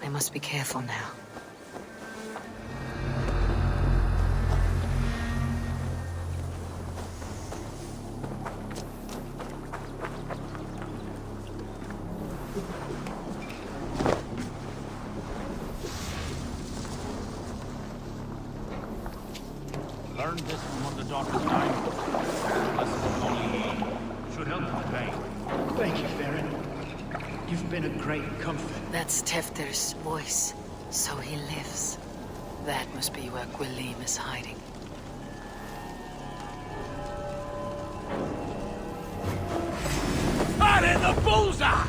I must be careful now. Learned this from one of the doctor's diamonds. Lessons of only should help in the pain. Thank you, Farron. You've been a great comfort. That's Tefter's voice. So he lives. That must be where Gwilym is hiding. Out in the bullseye!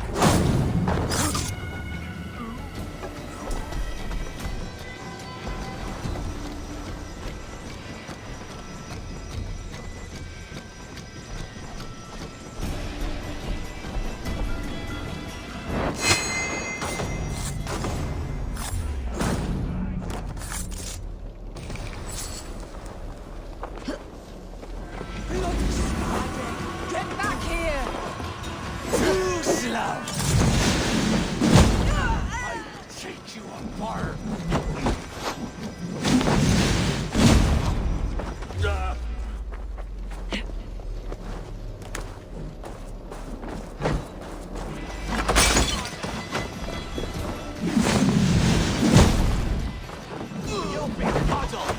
Get back here! Too slow! I take you apart! You'll be puzzled!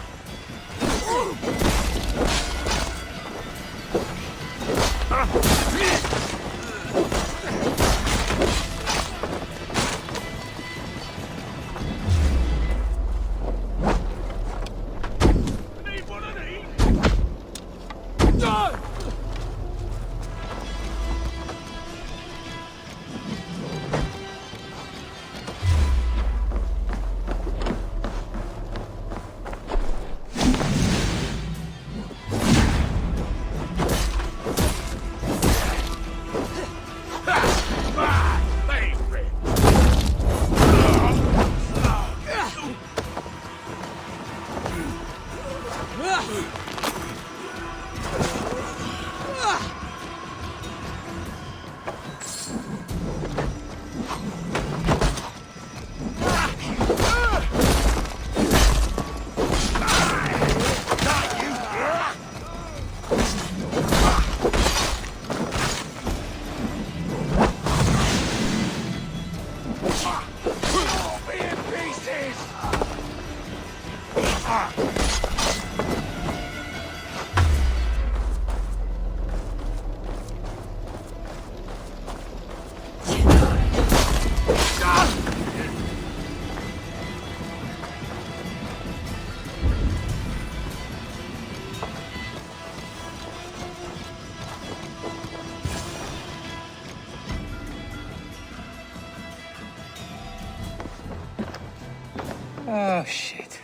Oh, shit.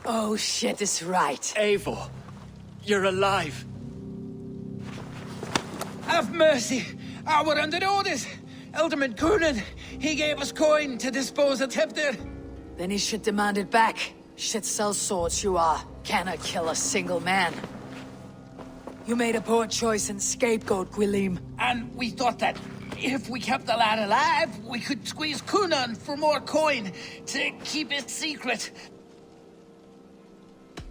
Oh, shit is right. Eivor, you're alive. Have mercy! We're under orders! Alderman Coonan, he gave us coin to dispose of Tefter. Then he should demand it back. Shit sells swords you are. Cannot kill a single man. You made a poor choice in scapegoat, Gwilym. And we thought that if we kept the lad alive, we could squeeze Coonan for more coin to keep it secret.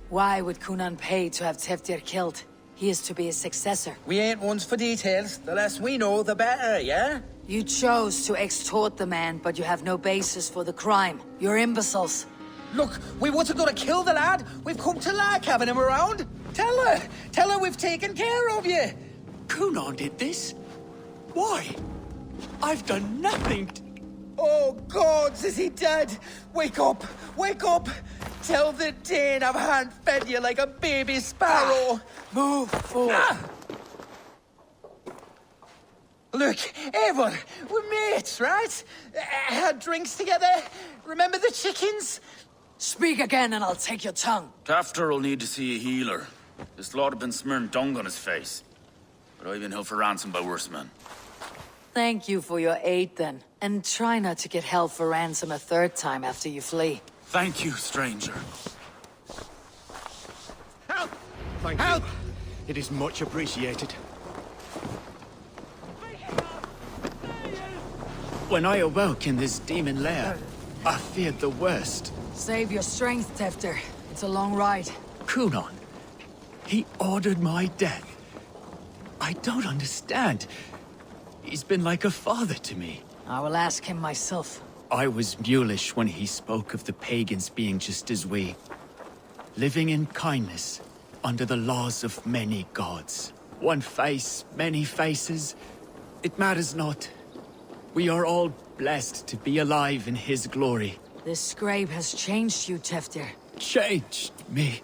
Why would Coonan pay to have Teftir killed? He is to be his successor. We ain't ones for details. The less we know, the better, yeah? You chose to extort the man, but you have no basis for the crime. You're imbeciles. Look, we wasn't gonna kill the lad. We've come to like having him around. Tell her we've taken care of you. Coonan did this? Why? I've done nothing. Oh, gods, is he dead? Wake up! Wake up! Tell the Dane I've hand-fed you like a baby sparrow. Move forward. Look, Eivor, we're mates, right? Had drinks together. Remember the chickens? Speak again and I'll take your tongue. Tafter will need to see a healer. This lord have been smearing dung on his face. But I've been held for ransom by worse men. Thank you for your aid then. And try not to get held for ransom a third time after you flee. Thank you, stranger. Help! Thank you. It is much appreciated. When I awoke in this demon lair, I feared the worst. Save your strength, Tefter. It's a long ride. Coonan, he ordered my death. I don't understand. He's been like a father to me. I will ask him myself. I was mulish when he spoke of the pagans being just as we. Living in kindness, under the laws of many gods. One face, many faces. It matters not. We are all blessed to be alive in his glory. This scrape has changed you, Tefter. Changed me.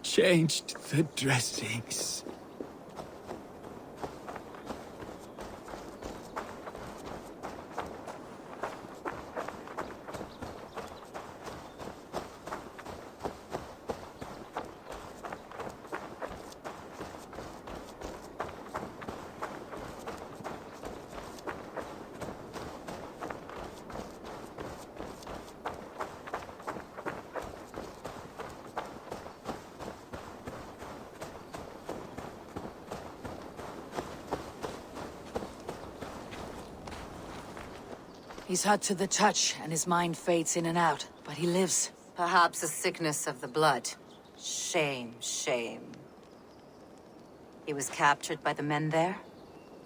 Changed the dressings. He's hot to the touch, and his mind fades in and out, but he lives. Perhaps a sickness of the blood. Shame, shame. He was captured by the men there?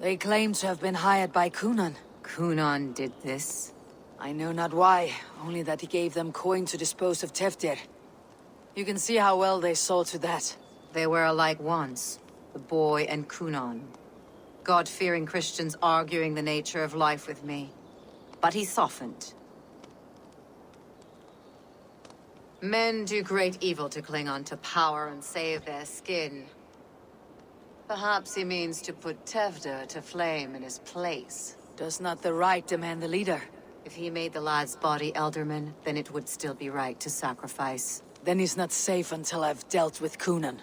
They claim to have been hired by Coonan. Coonan did this? I know not why, only that he gave them coin to dispose of Teftir. You can see how well they saw to that. They were alike once, the boy and Coonan. God-fearing Christians arguing the nature of life with me. But he softened. Men do great evil to cling on to power and save their skin. Perhaps he means to put Tefter to flame in his place. Does not the right demand the leader? If he made the lad's body Elderman, then it would still be right to sacrifice. Then he's not safe until I've dealt with Coonan.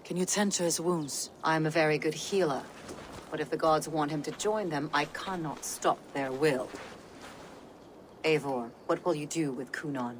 Can you tend to his wounds? I'm a very good healer. But if the gods want him to join them, I cannot stop their will. Eivor, what will you do with Coonan?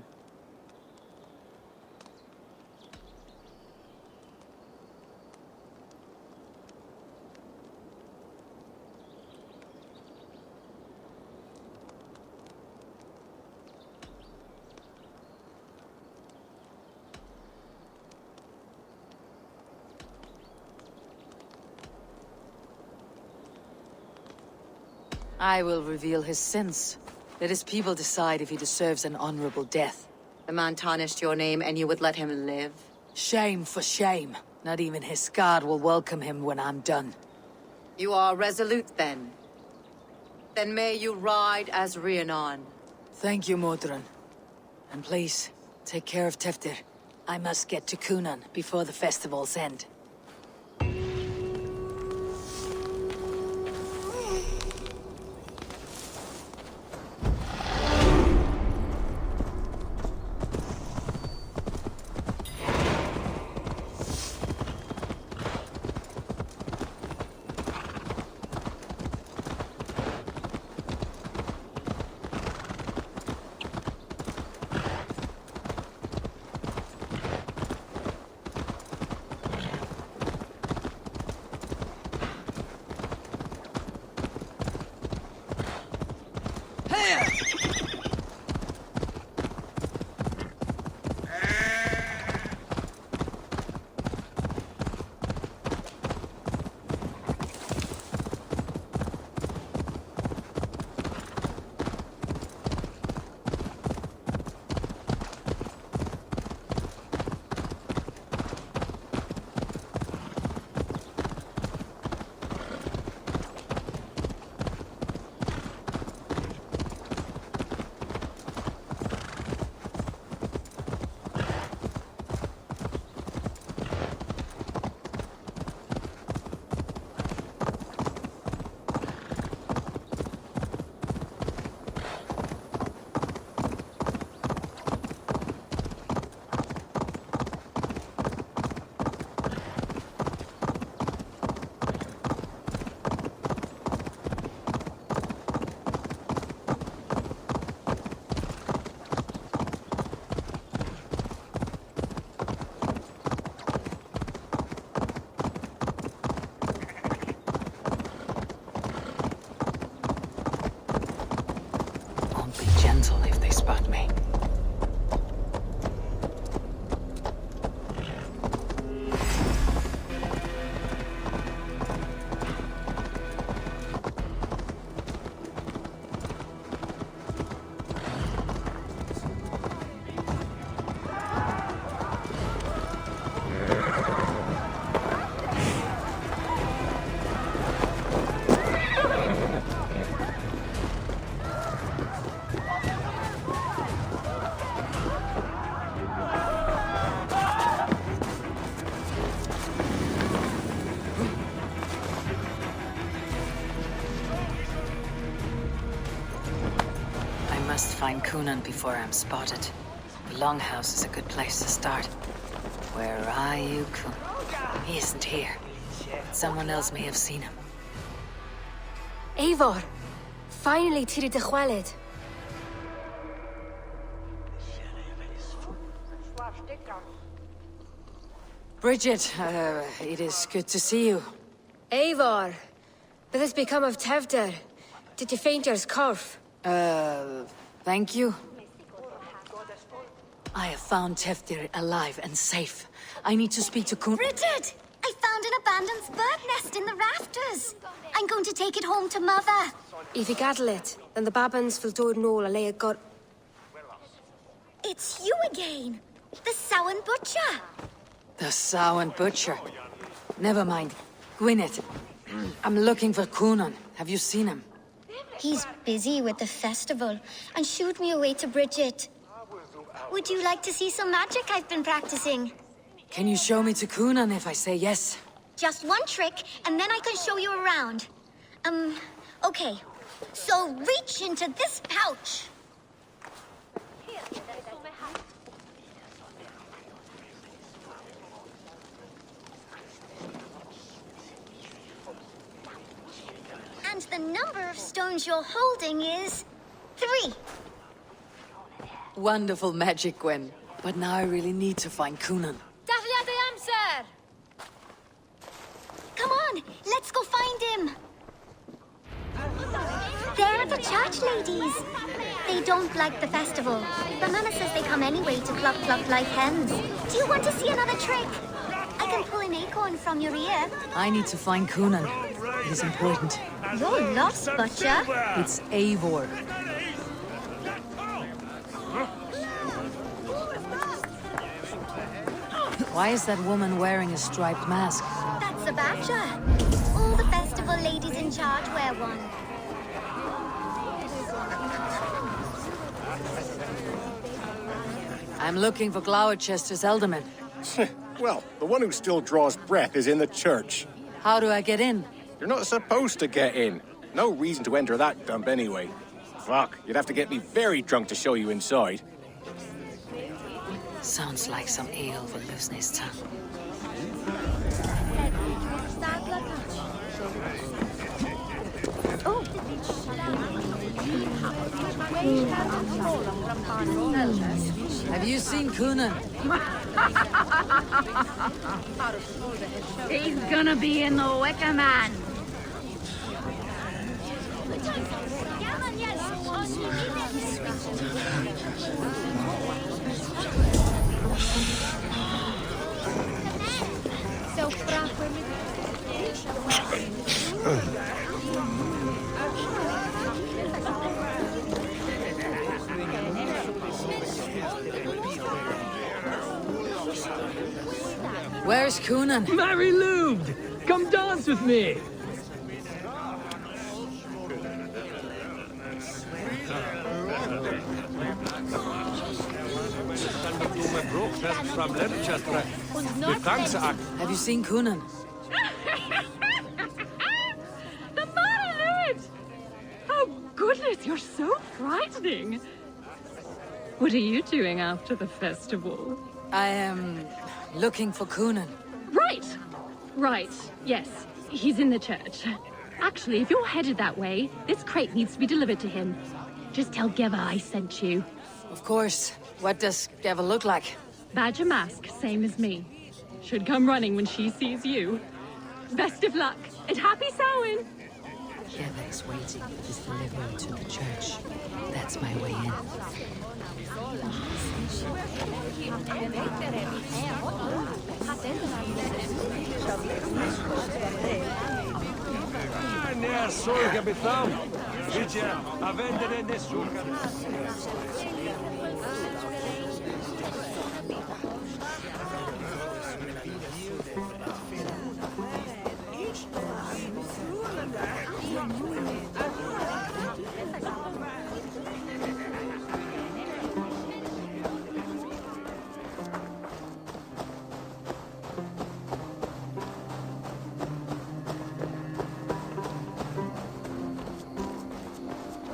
I will reveal his sins. Let his people decide if he deserves an honorable death. The man tarnished your name and you would let him live? Shame for shame. Not even his guard will welcome him when I'm done. You are resolute then. Then may you ride as Rhiannon. Thank you, Modron. And please, take care of Teftir. I must get to Coonan before the festival's end. spot me. I must find Coonan before I'm spotted. The Longhouse is a good place to start. Where are you, Coonan? He isn't here. Someone else may have seen him. Eivor! Finally tiri de chwaled. Bridget, it is good to see you. Eivor! What has become of Tevder? Did you faint your scarf? Thank you. I have found Teftir alive and safe. I need to speak to Kun- Bridget! I found an abandoned bird nest in the rafters. I'm going to take it home to Mother. If you gather it, then the Babans will do it all a lay got. It's you again. The Samhain Butcher. The Samhain Butcher. Never mind. Gwyneth. I'm looking for Coonan. Have you seen him? He's busy with the festival and shooed me away to Bridget. Would you like to see some magic I've been practicing? Can you show me to Coonan if I say yes? Just one trick, and then I can show you around. Okay. So reach into this pouch. And the number of stones you're holding is 3. Wonderful magic, Gwen. But now I really need to find Coonan. Come on, let's go find him. They're the church ladies. They don't like the festival, but Mama says they come anyway to cluck cluck like hens. Do you want to see another trick? I can pull an acorn from your ear. I need to find Coonan. It is important. You're lost, Butcher. It's Eivor. Why is that woman wearing a striped mask? That's a badger. All the festival ladies in charge wear one. I'm looking for Gloucester's alderman. Well, the one who still draws breath is in the church. How do I get in? You're not supposed to get in. No reason to enter that dump anyway. Fuck, you'd have to get me very drunk to show you inside. Sounds like some eel will loosen his tongue. Have you seen Coonan? He's gonna be in the Wicker Man. Where's Coonan? Mary Lubed! Come dance with me! Have you seen Coonan? The man of it! Oh, goodness, you're so frightening. What are you doing after the festival? I am looking for Coonan. Right, yes. He's in the church. Actually, if you're headed that way, this crate needs to be delivered to him. Just tell Geva I sent you. Of course. What does Geva look like? Badger mask, same as me. Should come running when she sees you. Best of luck, and happy Samhain! Keva is waiting with his delivery to the church. That's my way in. Ne ha solo capitano. Dice a vendere nessuno.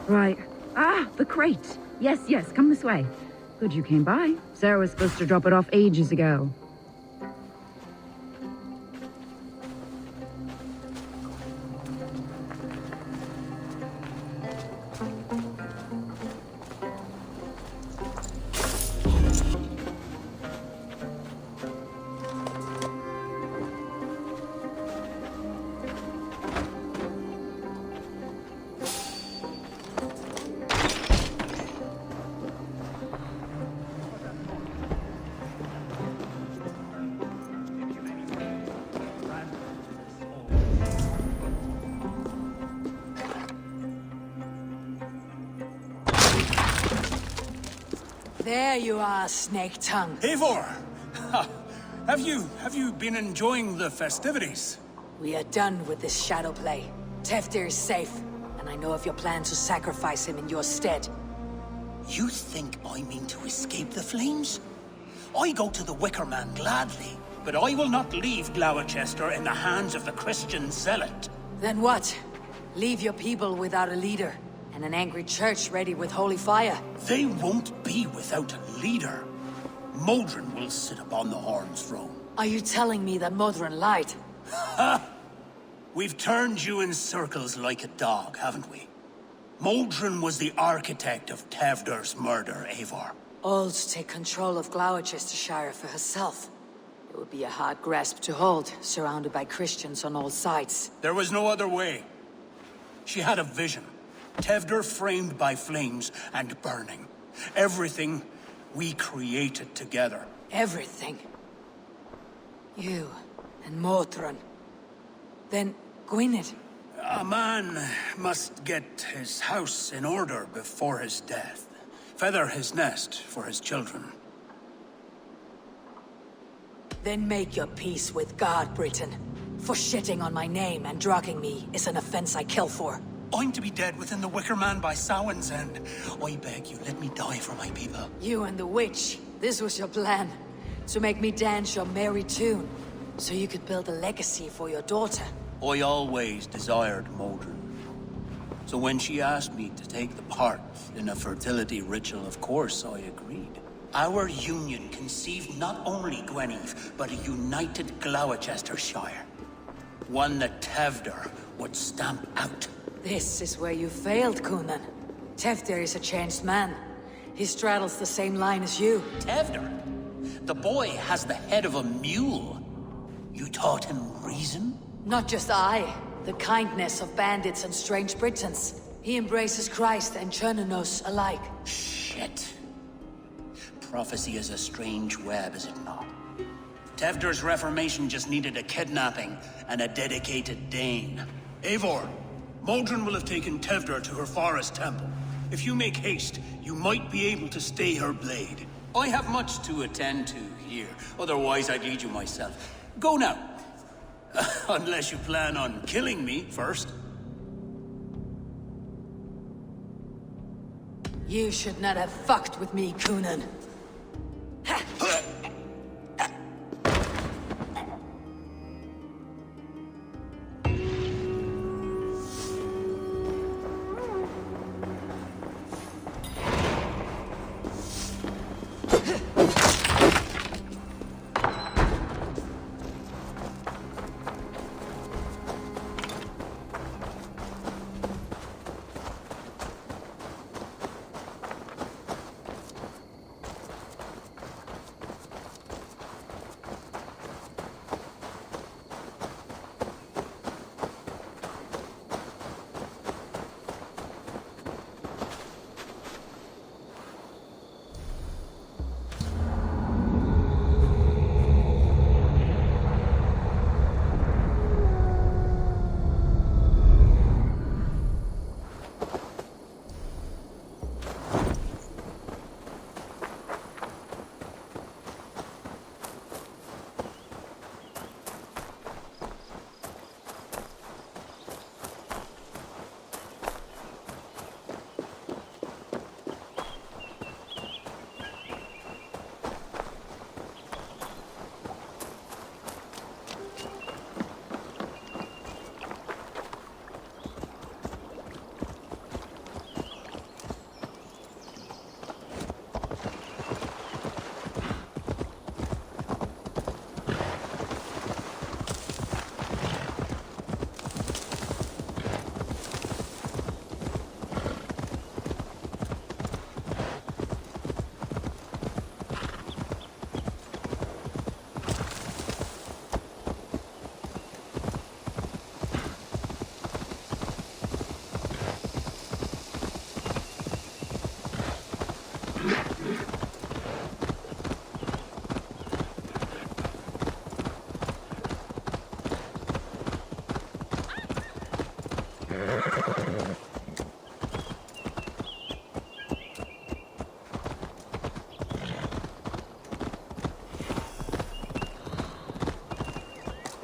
Right. Ah, the crate. Yes, yes, come this way. Good you came by. Sarah was supposed to drop it off ages ago. There you are, Snake Tongue. Eivor! Have you been enjoying the festivities? We are done with this shadow play. Teftir is safe, and I know of your plan to sacrifice him in your stead. You think I mean to escape the flames? I go to the Wicker Man gladly, but I will not leave Gloucester in the hands of the Christian zealot. Then what? Leave your people without a leader, and an angry church ready with holy fire? They won't be without a leader. Modron will sit upon the Horn's throne. Are you telling me that Modron lied? Ha! We've turned you in circles like a dog, haven't we? Modron was the architect of Tevder's murder, Eivor. All to take control of Gloucestershire for herself. It would be a hard grasp to hold, surrounded by Christians on all sides. There was no other way. She had a vision. Tevder framed by flames and burning. Everything we created together. Everything? You and Modron. Then Gwynedd. A man must get his house in order before his death. Feather his nest for his children. Then make your peace with God, Britain. For shitting on my name and drugging me is an offense I kill for. I'm to be dead within the Wicker Man by Samhain's end. I beg you, let me die for my people. You and the witch. This was your plan. To make me dance your merry tune. So you could build a legacy for your daughter. I always desired Modron. So when she asked me to take the part in a fertility ritual, of course I agreed. Our union conceived not only Gweneve, but a united Gloucestershire. One that Tevder would stamp out. This is where you failed, Coonan. Teftir is a changed man. He straddles the same line as you. Tevder? The boy has the head of a mule. You taught him reason? Not just I. The kindness of bandits and strange Britons. He embraces Christ and Chernonos alike. Shit. Prophecy is a strange web, is it not? Tevder's reformation just needed a kidnapping and a dedicated Dane. Eivor, Modron will have taken Tevder to her forest temple. If you make haste, you might be able to stay her blade. I have much to attend to here, otherwise I'd lead you myself. Go now. Unless you plan on killing me first. You should not have fucked with me, Coonan.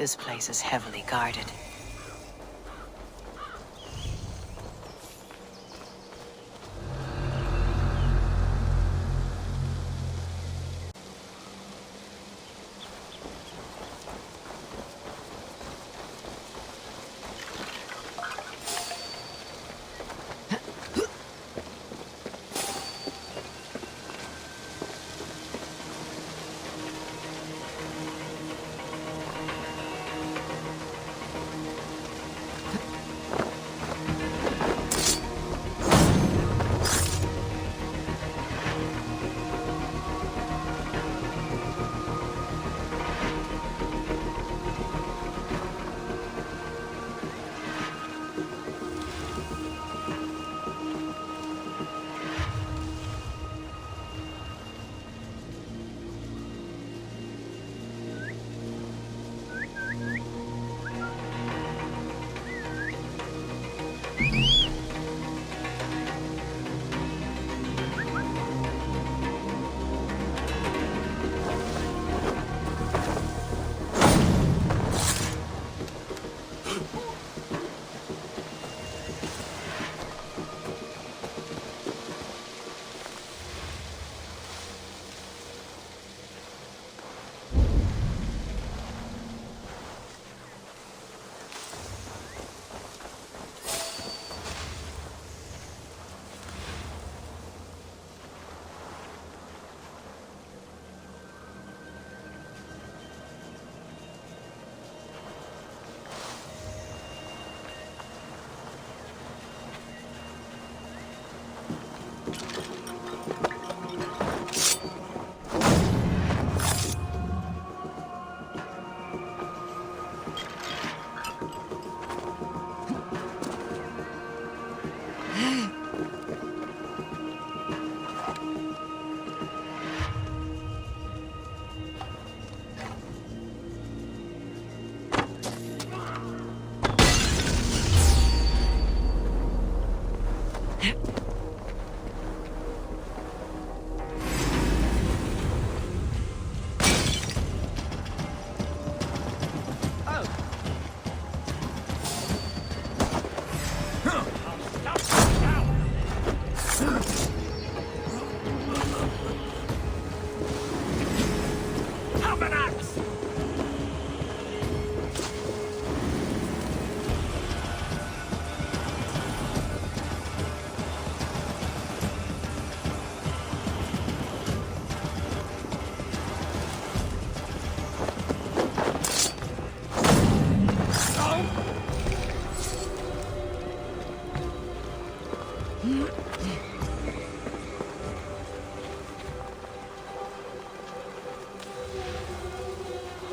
This place is heavily guarded.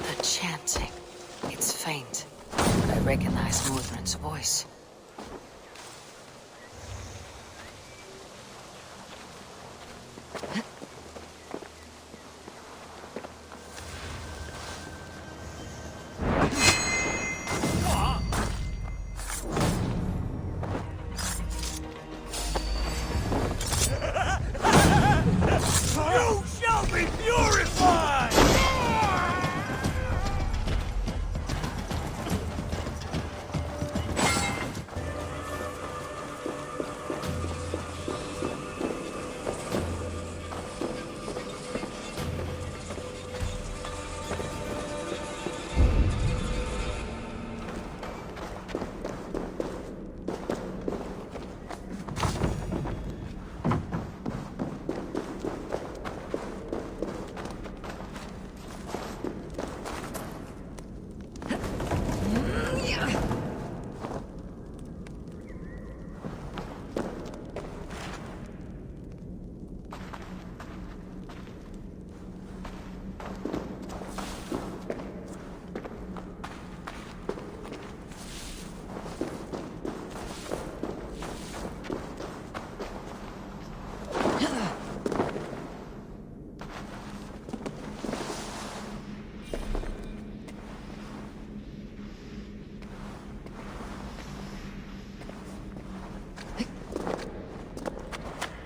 The chanting. It's faint. I recognize Mordred's voice. You shall be purified!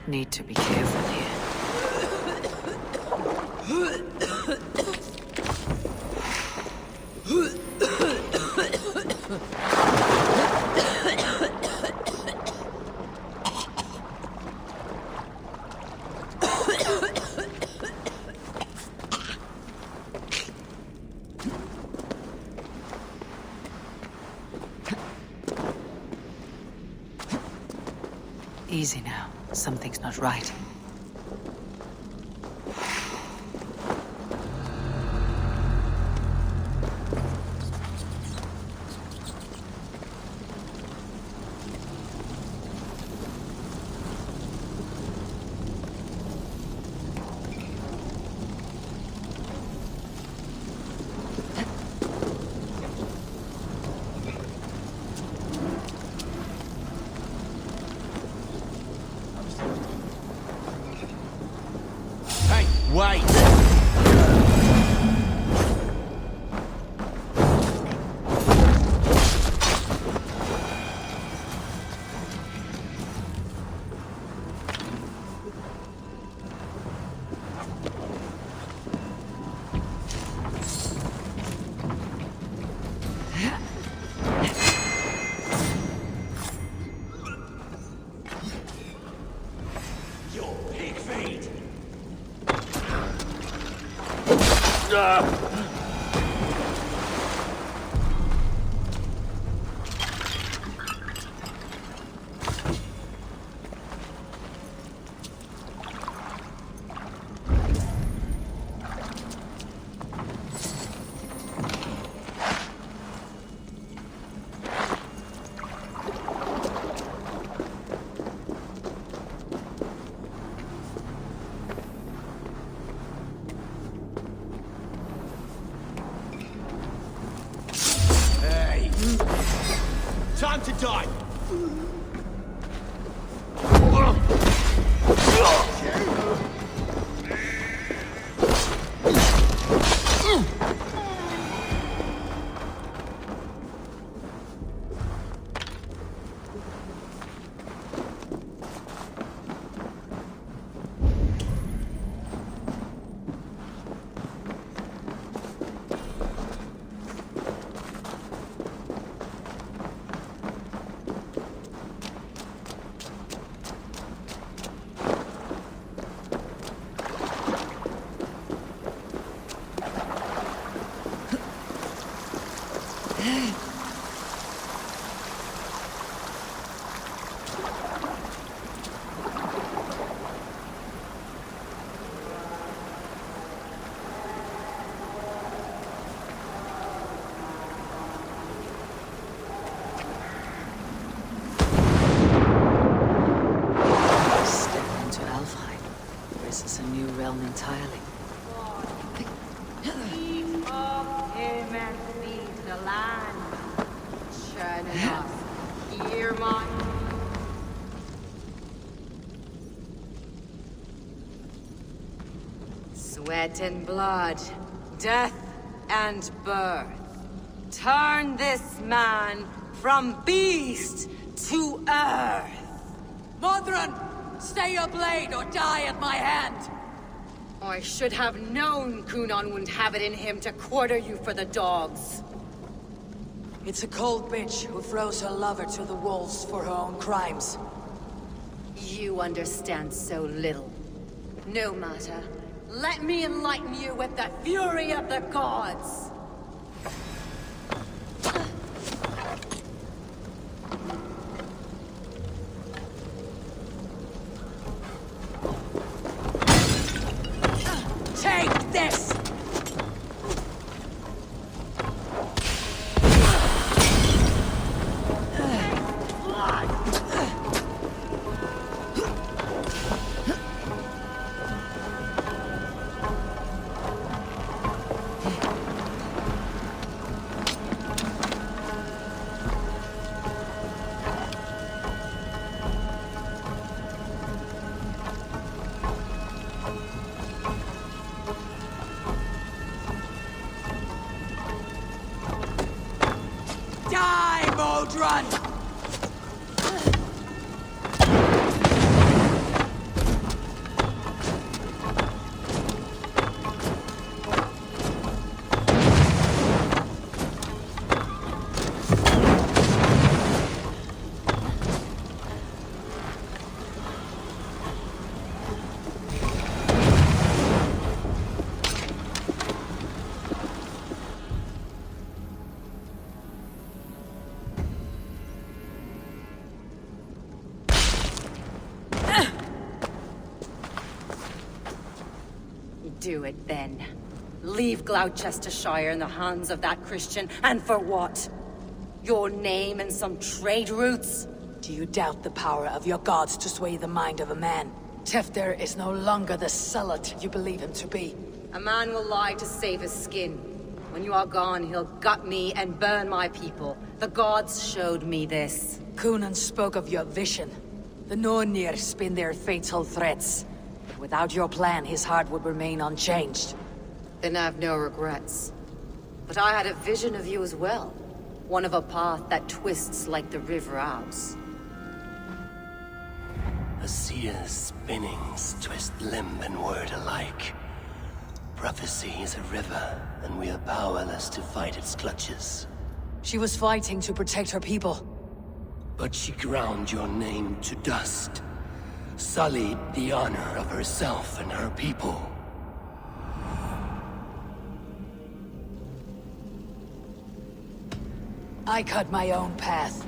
Need to be careful here. Easy now. Something's not right. Wait! Time to die! Entirely. Eat of him and feed the land. Churn us. Hear my. Sweat and blood, death and birth. Turn this man from beast to earth. Modron, stay your blade or die at my hand. I should have known Kunon wouldn't have it in him to quarter you for the dogs. It's a cold bitch who throws her lover to the wolves for her own crimes. You understand so little. No matter. Let me enlighten you with the fury of the gods! Take this! Die, Modron! Do it then. Leave Gloucestershire in the hands of that Christian, and for what? Your name and some trade routes? Do you doubt the power of your gods to sway the mind of a man? Tefter is no longer the zealot you believe him to be. A man will lie to save his skin. When you are gone, he'll gut me and burn my people. The gods showed me this. Coonan spoke of your vision. The Nornir spin their fatal threats. But without your plan, his heart would remain unchanged. Then I have no regrets. But I had a vision of you as well. One of a path that twists like the River Ouse. A seer's spinnings twist limb and word alike. Prophecy is a river, and we are powerless to fight its clutches. She was fighting to protect her people. But she ground your name to dust, sullied the honor of herself and her people. I cut my own path.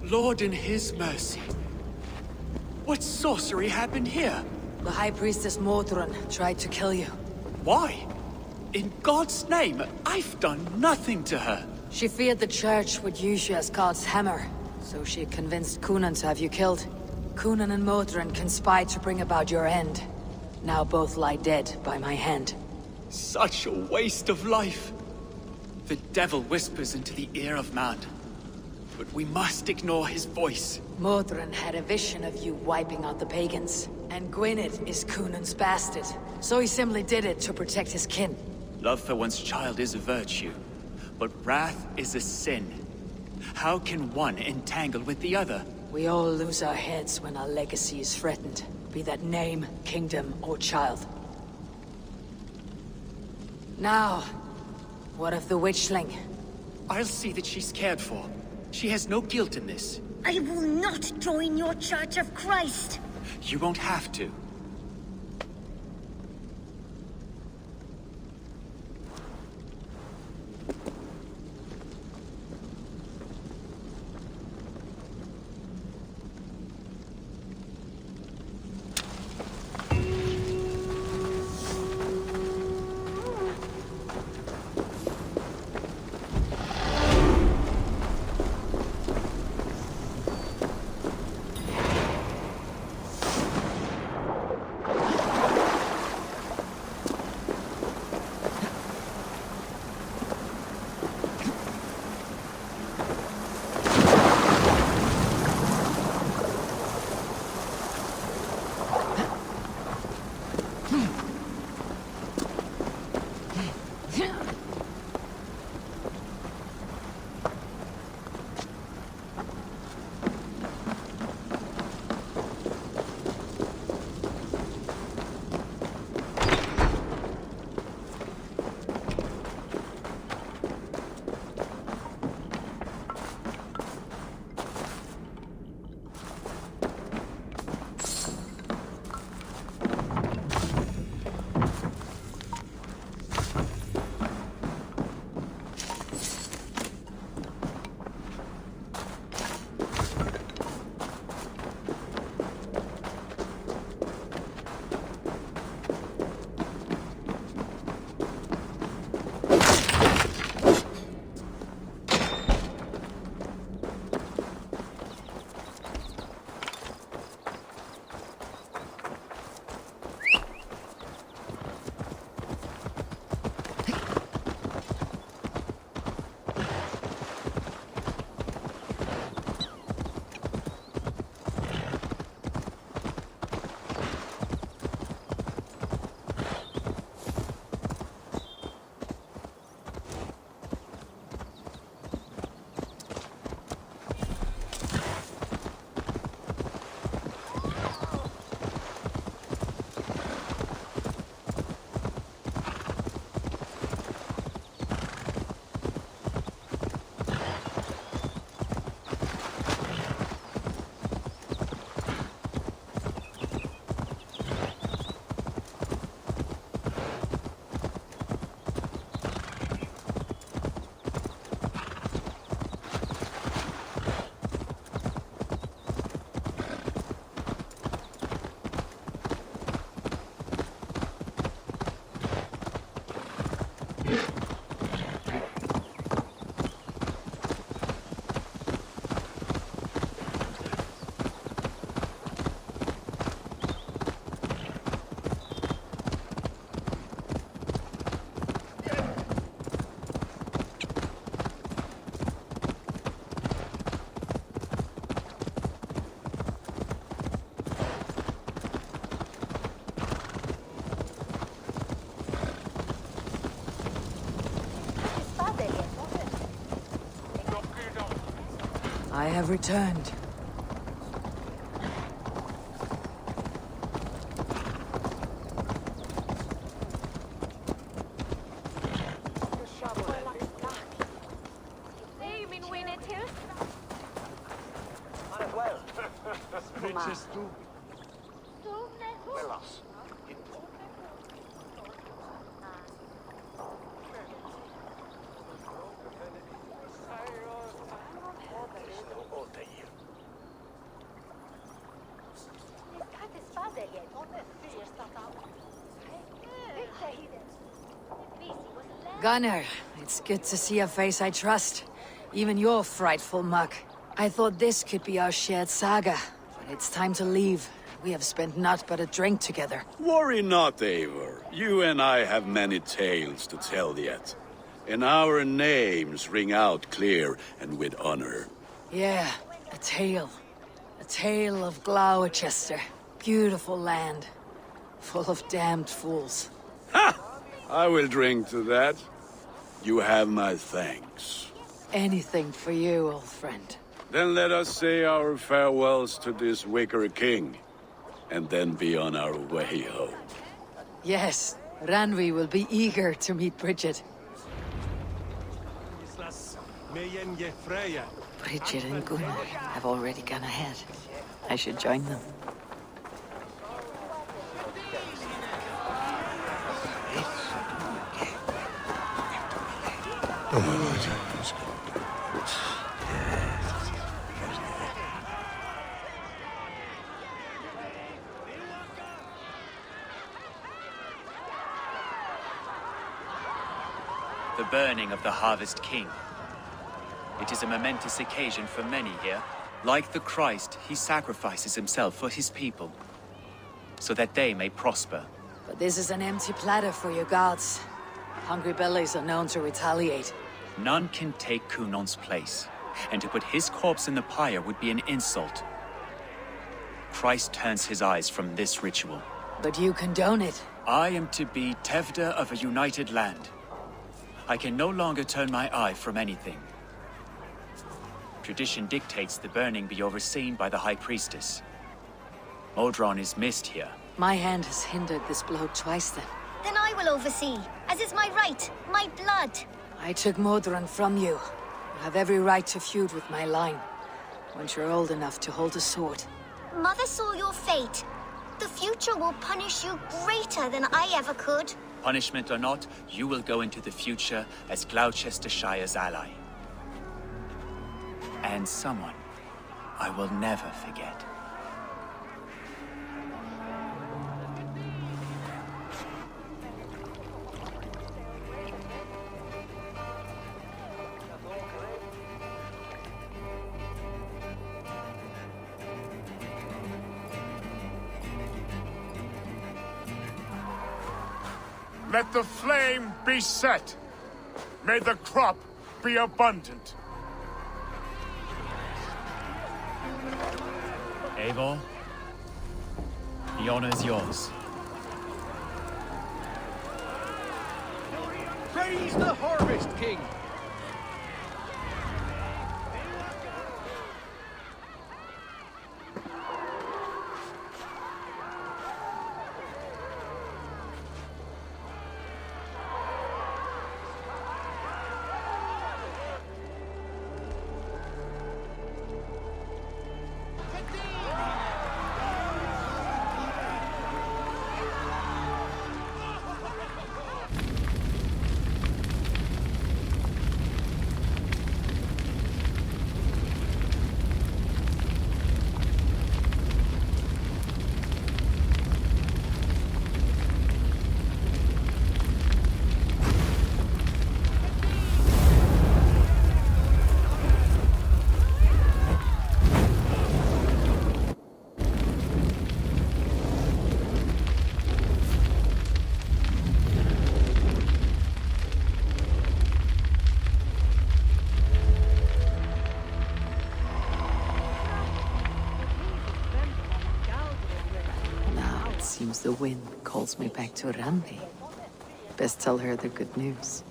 Lord in his mercy. What sorcery happened here? The High Priestess Modron tried to kill you. Why? In God's name, I've done nothing to her. She feared the Church would use you as God's hammer, so she convinced Coonan to have you killed. Coonan and Modron conspired to bring about your end. Now both lie dead by my hand. Such a waste of life. The devil whispers into the ear of man. But we must ignore his voice. Modron had a vision of you wiping out the pagans. And Gwynedd is Coonan's bastard. So he simply did it to protect his kin. Love for one's child is a virtue, but wrath is a sin. How can one entangle with the other? We all lose our heads when our legacy is threatened. Be that name, kingdom, or child. Now, what of the witchling? I'll see that she's cared for. She has no guilt in this. I will not join your Church of Christ. You won't have to. I have returned. Gunnar, it's good to see a face I trust. Even your frightful muck. I thought this could be our shared saga, but it's time to leave. We have spent naught but a drink together. Worry not, Eivor. You and I have many tales to tell yet. And our names ring out clear and with honor. Yeah, a tale. A tale of Gloucester. Beautiful land. Full of damned fools. Ha! I will drink to that. You have my thanks. Anything for you, old friend. Then let us say our farewells to this Wicker King, and then be on our way home. Yes, Ranvi will be eager to meet Bridget. Bridget and Gunnar have already gone ahead. I should join them. The burning of the Harvest King. It is a momentous occasion for many here. Like the Christ, he sacrifices himself for his people, so that they may prosper. But this is an empty platter for your gods. Hungry bellies are known to retaliate. None can take Kunon's place, and to put his corpse in the pyre would be an insult. Christ turns his eyes from this ritual. But you condone it. I am to be Tevda of a united land. I can no longer turn my eye from anything. Tradition dictates the burning be overseen by the High Priestess. Modron is missed here. My hand has hindered this blow twice then. Then I will oversee, as is my right, my blood. I took Modron from you. You have every right to feud with my line, once you're old enough to hold a sword. Mother saw your fate. The future will punish you greater than I ever could. Punishment or not, you will go into the future as Gloucestershire's ally. And someone I will never forget. Let the flame be set. May the crop be abundant. Eivor, the honor is yours. Praise the Harvest King! Seems the wind calls me back to Ranvi. Best tell her the good news.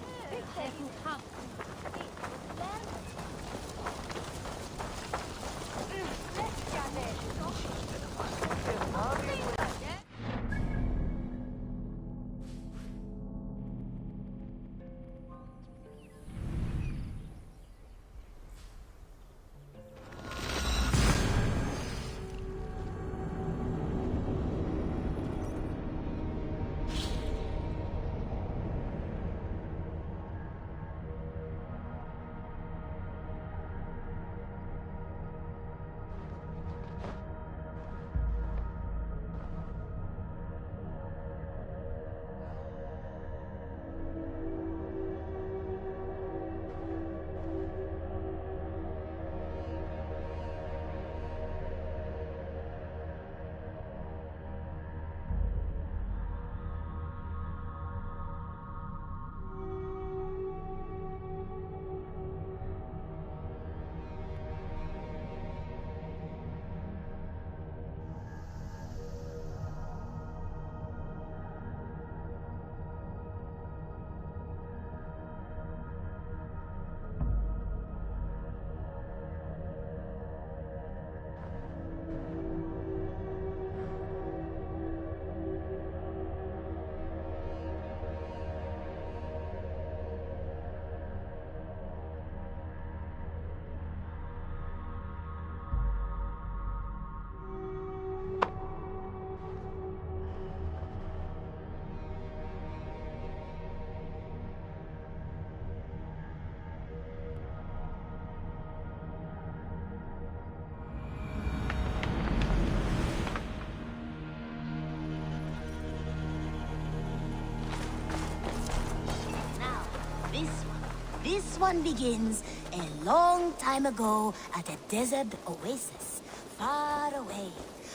This one begins a long time ago at a desert oasis, far away.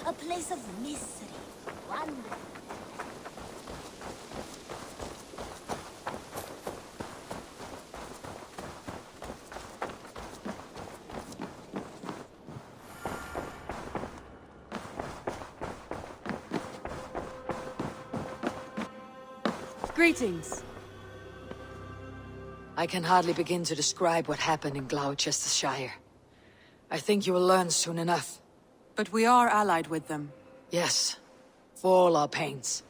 A place of mystery, wonder. Greetings. I can hardly begin to describe what happened in Gloucestershire. I think you will learn soon enough. But we are allied with them. Yes, for all our pains.